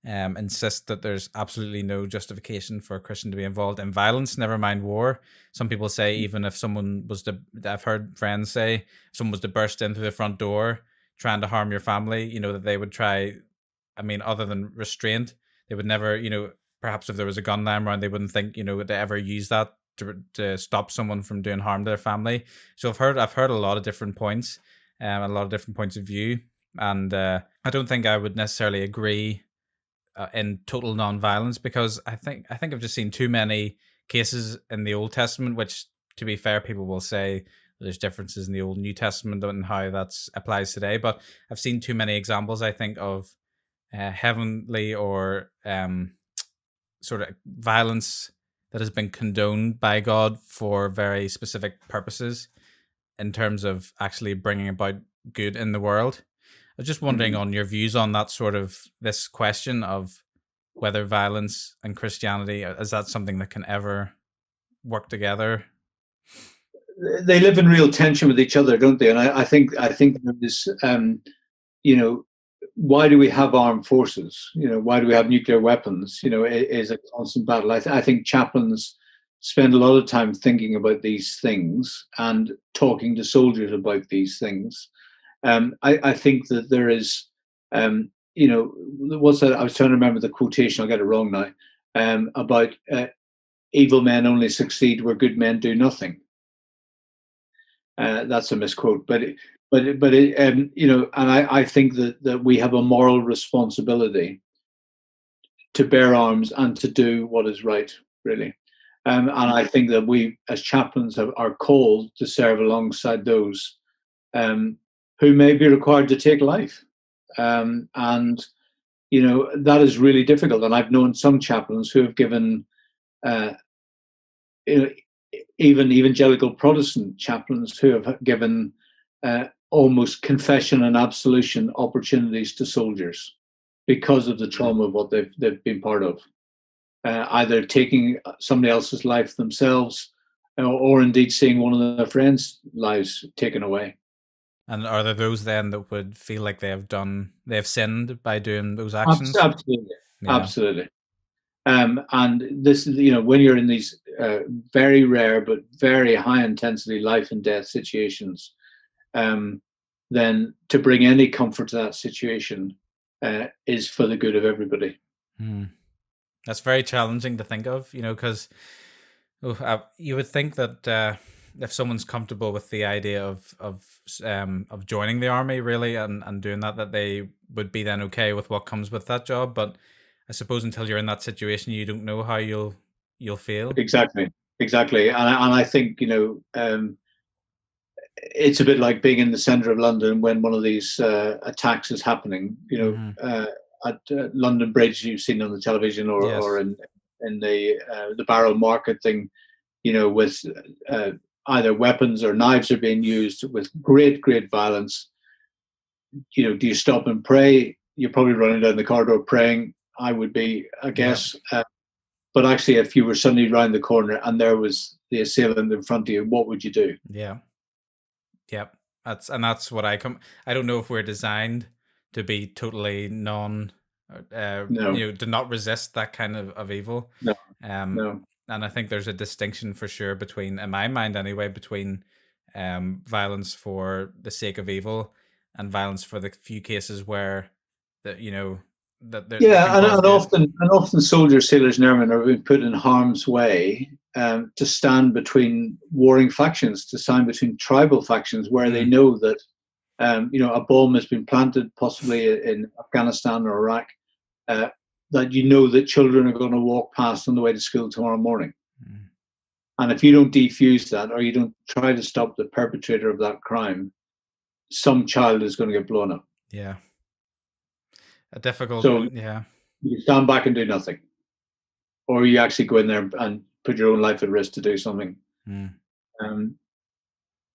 insist that there's absolutely no justification for a Christian to be involved in violence, never mind war. Some people say even if someone was to, I've heard friends say, if someone was to burst in through the front door trying to harm your family, that they would try, I mean, other than restraint, they would never, perhaps if there was a gun lying around, they wouldn't think, would they ever use that to stop someone from doing harm to their family. So I've heard a lot of different points, a lot of different points of view, and I don't think I would necessarily agree in total non-violence, because I think I've just seen too many cases in the Old Testament, which, to be fair, people will say there's differences in the Old and New Testament and how that applies today. But I've seen too many examples, I think, of heavenly or sort of violence that has been condoned by God for very specific purposes in terms of actually bringing about good in the world. I was just wondering on your views on that sort of this question of whether violence and Christianity, is that something that can ever work together? They live in real tension with each other, don't they? And I think there is, why do we have armed forces? Why do we have nuclear weapons? It is a constant battle. I think chaplains spend a lot of time thinking about these things and talking to soldiers about these things. I think that there is, what's that? I was trying to remember the quotation. I'll get it wrong now. About evil men only succeed where good men do nothing. That's a misquote, but and I think that we have a moral responsibility to bear arms and to do what is right, really. And I think that we, as chaplains, are called to serve alongside those who may be required to take life. And, that is really difficult. And I've known some chaplains who have given, even evangelical Protestant chaplains who have given almost confession and absolution opportunities to soldiers because of the trauma of what they've been part of. Either taking somebody else's life themselves or indeed seeing one of their friends' lives taken away. And are there those then that would feel like they have sinned by doing those actions? Absolutely. Yeah. Absolutely. And this is, when you're in these very rare but very high intensity life and death situations, then to bring any comfort to that situation is for the good of everybody. That's very challenging to think of, because you would think that if someone's comfortable with the idea of joining the army, really, and doing that they would be then okay with what comes with that job. But I suppose until you're in that situation, you don't know how you'll feel. Exactly. And I think it's a bit like being in the centre of London when one of these attacks is happening. At London Bridge, you've seen on the television, or Yes. or in the Barrow Market thing, with either weapons or knives are being used with great violence. Do you stop and pray? You're probably running down the corridor praying. I would be, I guess. Yeah. But actually, if you were suddenly round the corner and there was the assailant in front of you, what would you do? Yeah. Yep. That's what I don't know if we're designed to be totally no. To not resist that kind of evil. No. No. And I think there's a distinction for sure between, in my mind anyway, between violence for the sake of evil and violence for the few cases where that and often soldiers, sailors, and airmen are being put in harm's way to stand between warring factions, to stand between tribal factions where they know that a bomb has been planted, possibly in Afghanistan or Iraq, that that children are going to walk past on the way to school tomorrow morning. And if you don't defuse that, or you don't try to stop the perpetrator of that crime, some child is going to get blown up. Yeah. A difficult. So yeah. You stand back and do nothing, or you actually go in there and put your own life at risk to do something,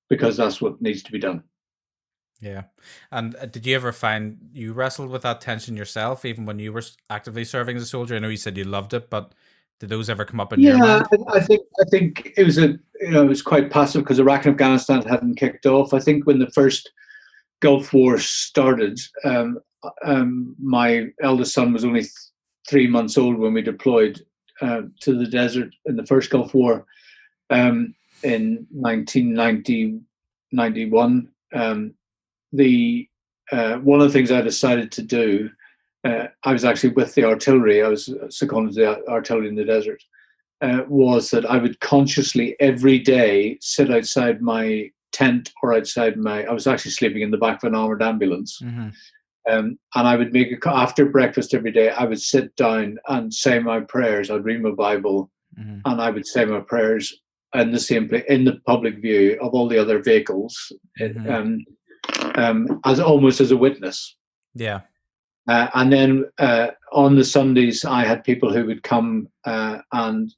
because that's what needs to be done. Yeah. And did you ever find you wrestled with that tension yourself, even when you were actively serving as a soldier? I know you said you loved it, but did those ever come up in your mind? I think it was it was quite passive because Iraq and Afghanistan hadn't kicked off. I think when the first Gulf War started, my eldest son was only 3 months old when we deployed to the desert in the first Gulf War in 1991. The One of the things I decided to do, I was actually with the artillery. I was seconded to the artillery in the desert. Was that I would consciously every day sit outside my tent or outside my. I was actually sleeping in the back of an armored ambulance. Mm-hmm. And I would after breakfast every day. I would sit down and say my prayers. I'd read my Bible, Mm-hmm. and I would say my prayers in the same place, in the public view of all the other vehicles, Mm-hmm. as almost as a witness. Yeah. And then on the Sundays, I had people who would come, and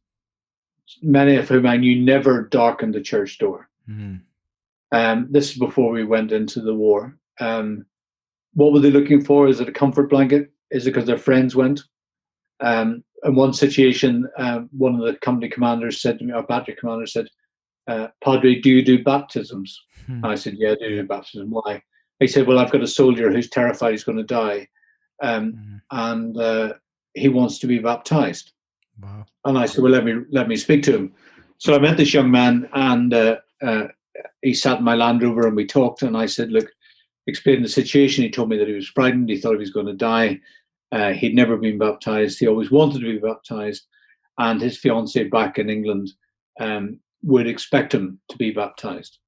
many of whom I knew never darkened the church door. Mm-hmm. This is before we went into the war. What were they looking for? Is it a comfort blanket? Is it because their friends went? In one situation, one of the company commanders said to me, our battery commander said, Padre, do you do baptisms? Mm-hmm. I said, yeah, I do baptism. Why? He said, well, I've got a soldier who's terrified he's going to die, and he wants to be baptized. Wow. And I said, well, let me speak to him. So I met this young man, and he sat in my Land Rover, and we talked. And I said, look, explain the situation. He told me that he was frightened. He thought he was going to die. He'd never been baptized. He always wanted to be baptized, and his fiancée back in England would expect him to be baptized.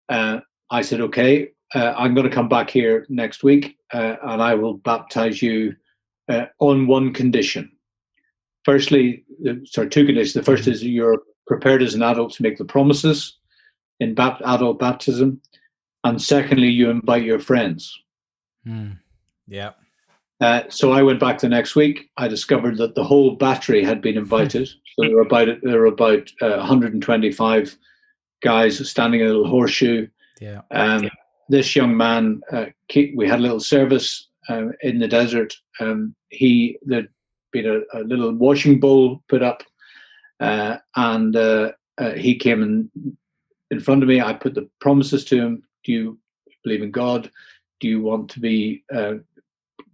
I said, okay, I'm going to come back here next week, and I will baptize you on one condition. Firstly, two conditions. The first is you're prepared as an adult to make the promises in adult baptism. And secondly, you invite your friends. Yeah. So I went back the next week. I discovered that the whole battery had been invited. So there were about 125 guys standing in a little horseshoe. Yeah. This young man, we had a little service in the desert. There'd been a little washing bowl put up, and he came in front of me. I put the promises to him. Do you believe in God? Do you want to be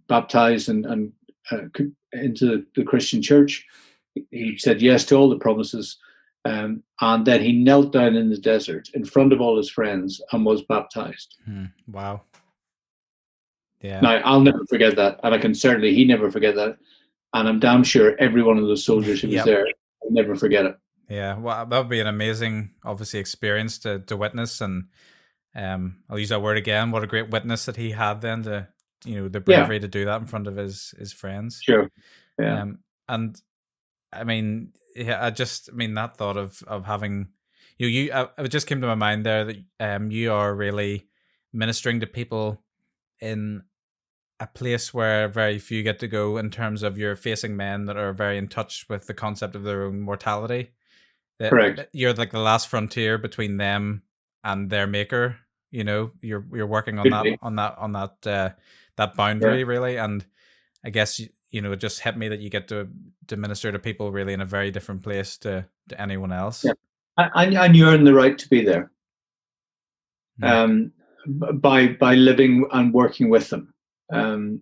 baptized and into the Christian church? He said yes to all the promises. And then he knelt down in the desert in front of all his friends and was baptized. Wow. Yeah. Now, I'll never forget that. And he never forget that. And I'm damn sure every one of the soldiers who was there will never forget it. Yeah. Well, that would be an amazing, obviously, experience to witness. And I'll use that word again. What a great witness that he had then the bravery to do that in front of his friends. Sure. Yeah. And I mean, that thought of having it just came to my mind there that you are really ministering to people in a place where very few get to go, in terms of you're facing men that are very in touch with the concept of their own mortality. Correct. You're like the last frontier between them and their maker. You're working on that boundary really, and I guess it just hit me that you get to minister to people really in a very different place to anyone else. Yeah. And you earn the right to be there by living and working with them, and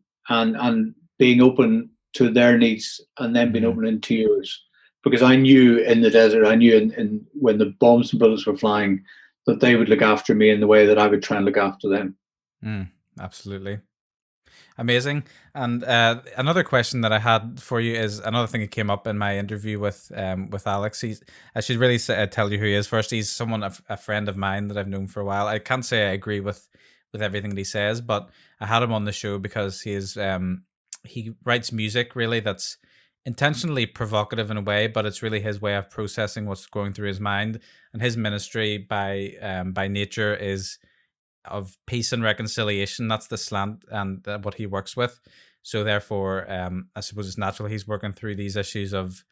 being open to their needs and then being open into yours. Because I knew in the desert, I knew in when the bombs and bullets were flying, that they would look after me in the way that I would try and look after them. Absolutely. Amazing. And another question that I had for you is another thing that came up in my interview with Alex. I should really tell you who he is first. He's a friend of mine that I've known for a while. I can't say I agree with everything that he says, but I had him on the show because he writes music really that's intentionally provocative in a way, but it's really his way of processing what's going through his mind. And his ministry by nature is of peace and reconciliation. That's the slant and what he works with. So therefore, I suppose it's natural he's working through these issues of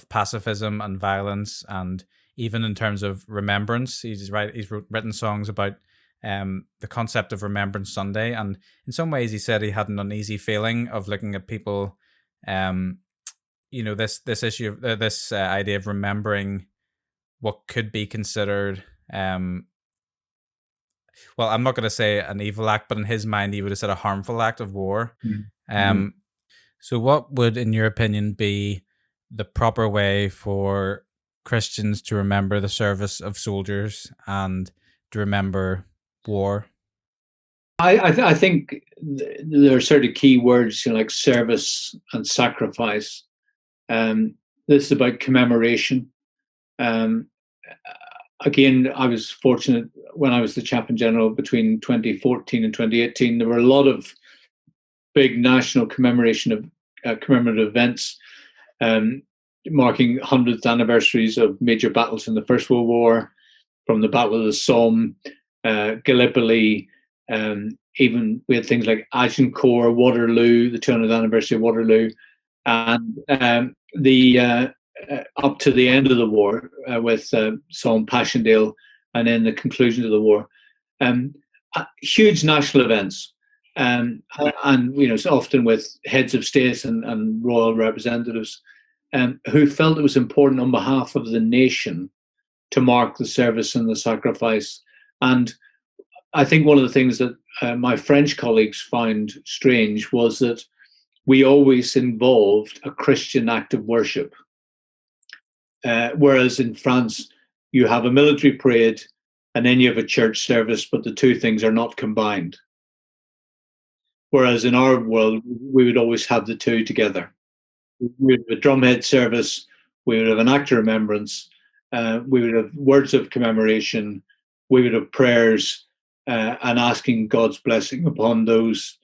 pacifism and violence, and even in terms of remembrance. He's written songs about the concept of Remembrance Sunday, and in some ways he said he had an uneasy feeling of looking at people, this issue of this idea of remembering what could be considered well, I'm not going to say an evil act, but in his mind, he would have said a harmful act of war. So, what would, in your opinion, be the proper way for Christians to remember the service of soldiers and to remember war? I think there are sort of key words, like service and sacrifice. This is about commemoration. Um, Again, I was fortunate when I was the Chaplain General between 2014 and 2018. There were a lot of big national commemoration of commemorative events, um, marking 100th anniversaries of major battles in the First World War, from the Battle of the Somme, Gallipoli. Even we had things like Agincourt, Waterloo, the 200th anniversary of Waterloo, and the up to the end of the war with Somme, Passchendaele, and then the conclusion of the war. Um, Huge national events, and so often with heads of states and royal representatives, who felt it was important on behalf of the nation to mark the service and the sacrifice. And I think one of the things that my French colleagues found strange was that we always involved a Christian act of worship. Whereas in France, you have a military parade and then you have a church service, but the two things are not combined. Whereas in our world, we would always have the two together. We would have a drumhead service, we would have an act of remembrance, we would have words of commemoration, we would have prayers, and asking God's blessing upon those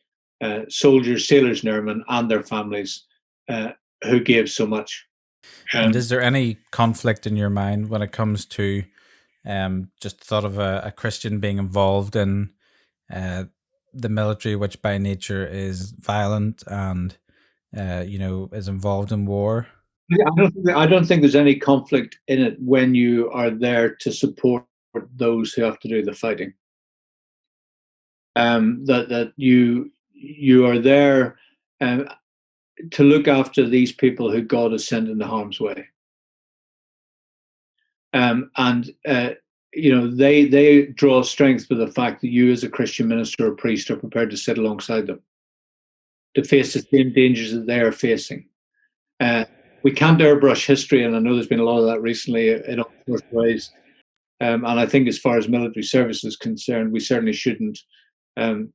soldiers, sailors, and airmen and their families who gave so much. And Um, is there any conflict in your mind when it comes to just thought of a Christian being involved in uh, the military, which by nature is violent and is involved in war? Yeah, I don't think there's any conflict in it when you are there to support those who have to do the fighting. That you are there um, to look after these people who God has sent into harm's way, and they draw strength with the fact that you, as a Christian minister or priest, are prepared to sit alongside them to face the same dangers that they are facing. Uh, we can't airbrush history, and I know there's been a lot of that recently in all sorts of ways. And I think, as far as military service is concerned, we certainly shouldn't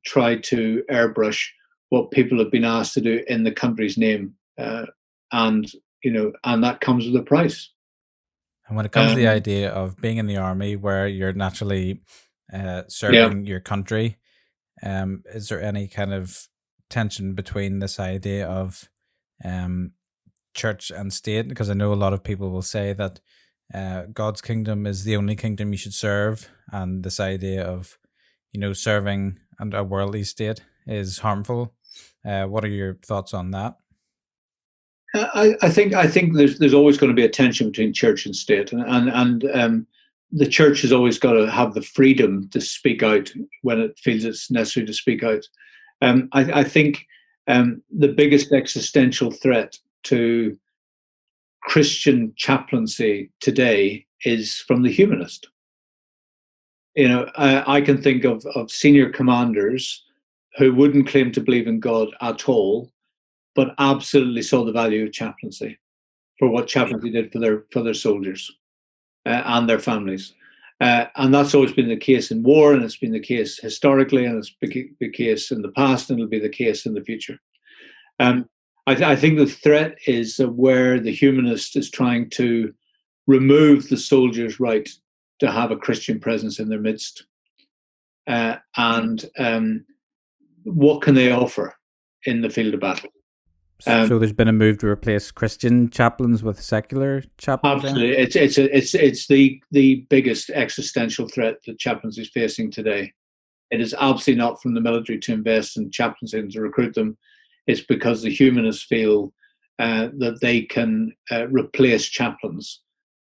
try to airbrush what people have been asked to do in the country's name, and and that comes with a price. And when it comes to the Um, idea of being in the army, where you're naturally yeah, serving your country, is there any kind of tension between this idea of um, church and state? Because I know a lot of people will say that God's kingdom is the only kingdom you should serve, and this idea of serving and a worldly state is harmful. What are your thoughts on that? I think there's always going to be a tension between church and state, and the church has always got to have the freedom to speak out when it feels it's necessary to speak out. I think the biggest existential threat to Christian chaplaincy today is from the humanist. I can think of senior commanders who wouldn't claim to believe in God at all, but absolutely saw the value of chaplaincy for what chaplaincy did for their soldiers and their families. And that's always been the case in war, and it's been the case historically, and it's been the case in the past, and it'll be the case in the future. Um, I think the threat is where the humanist is trying to remove the soldier's right to have a Christian presence in their midst. And what can they offer in the field of battle? Um, So there's been a move to replace Christian chaplains with secular chaplains. Then, Absolutely, it's the biggest existential threat that chaplaincy is facing today. It is absolutely not from the military to invest in chaplains and to recruit them. It's because the humanists feel that they can replace chaplains,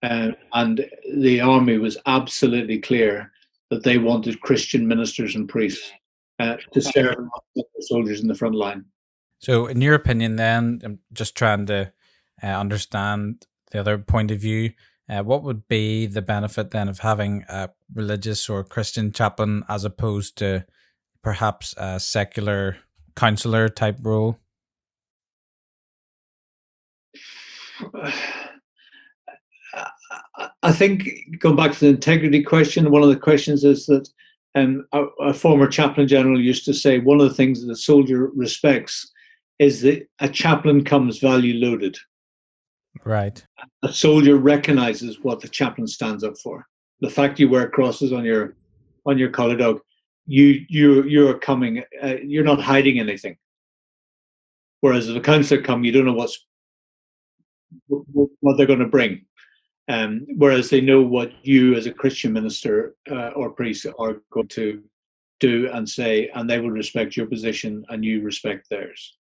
and the army was absolutely clear that they wanted Christian ministers and priests to serve the soldiers in the front line. so in your opinion, then I'm just trying to understand the other point of view. What would be the benefit then of having a religious or Christian chaplain as opposed to perhaps a secular counselor type role? I think going back to the integrity question, one of the questions is that a former chaplain general used to say one of the things that a soldier respects is that a chaplain comes value loaded. Right. A soldier recognizes what the chaplain stands up for. The fact you wear crosses on your collar dog, you're coming. You're not hiding anything. Whereas if a counsellor come, you don't know what they're going to bring. Whereas they know what you, as a Christian minister or priest, are going to do and say, and they will respect your position, and you respect theirs.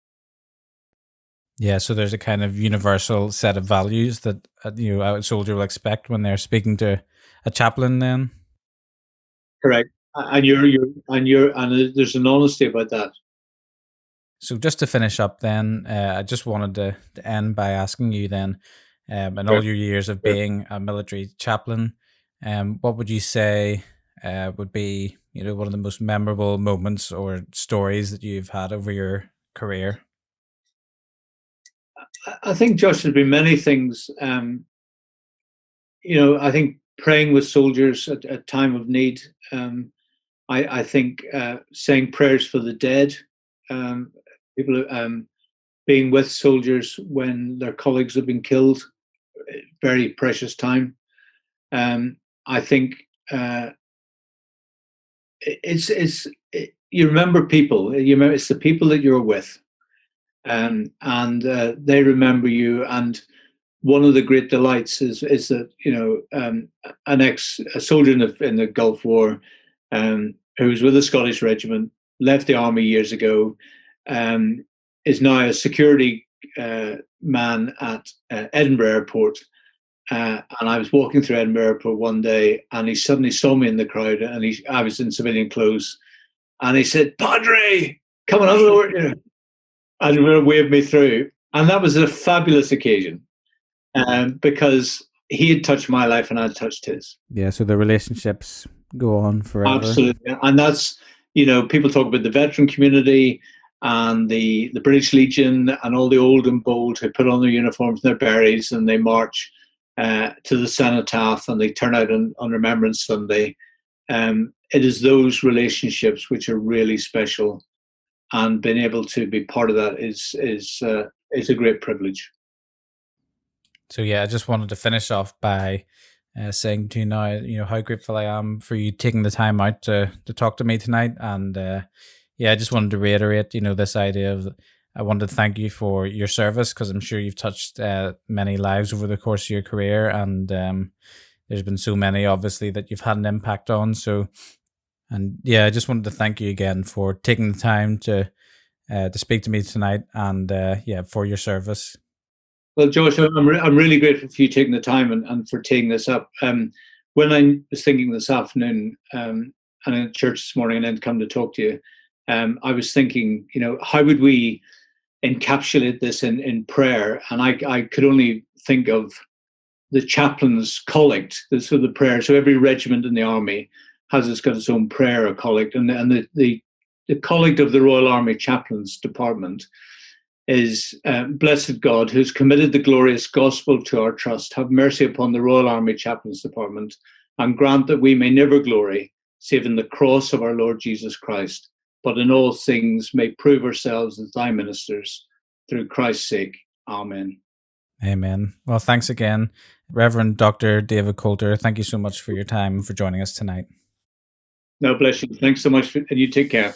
Yeah, so there's a kind of universal set of values that a soldier will expect when they're speaking to a chaplain. Then, correct, and there's an honesty about that. so just to finish up, then I just wanted to end by asking you then, in Sure. all your years of being a military chaplain, what would you say would be one of the most memorable moments or stories that you've had over your career? I think, Josh, there's been many things. I think praying with soldiers at a time of need. I think saying prayers for the dead. People being with soldiers when their colleagues have been killed. Very precious time. I think you remember people. You remember it's the people that you're with, and they remember you. And one of the great delights is that a soldier in the Gulf War, who was with the Scottish Regiment, left the army years ago, is now a security man at Edinburgh Airport. And I was walking through Edinburgh Airport one day, and he suddenly saw me in the crowd, and I was in civilian clothes, and he said, "Padre, come on over," and waved me through. And that was a fabulous occasion, because he had touched my life and I had touched his. Yeah, so the relationships go on forever. Absolutely, and that's people talk about the veteran community and the British Legion and all the old and bold who put on their uniforms and their berets and they march to the cenotaph and they turn out on Remembrance Sunday. It is those relationships which are really special, and being able to be part of that is a great privilege. So yeah, I just wanted to finish off by saying to you now, how grateful I am for you taking the time out to talk to me tonight. And I just wanted to reiterate, this idea of I wanted to thank you for your service, because I'm sure you've touched many lives over the course of your career, and there's been so many, obviously, that you've had an impact on. So, and yeah, I just wanted to thank you again for taking the time to speak to me tonight, and for your service. Well, Josh, I'm really grateful for you taking the time and for taking this up. When I was thinking this afternoon, and in church this morning, and then come to talk to you, I was thinking, how would we encapsulate this in prayer? And I could only think of the chaplain's collect, so the prayer. So every regiment in the army has got its own prayer or collect, and the collect of the Royal Army Chaplains Department is, blessed God, who's committed the glorious gospel to our trust, have mercy upon the Royal Army Chaplains Department, and grant that we may never glory save in the cross of our Lord Jesus Christ, but in all things may prove ourselves as thy ministers, through Christ's sake. Amen. Amen. Well, thanks again, Reverend Dr. David Coulter. Thank you so much for your time, for joining us tonight. No, bless you. Thanks so much, and you take care.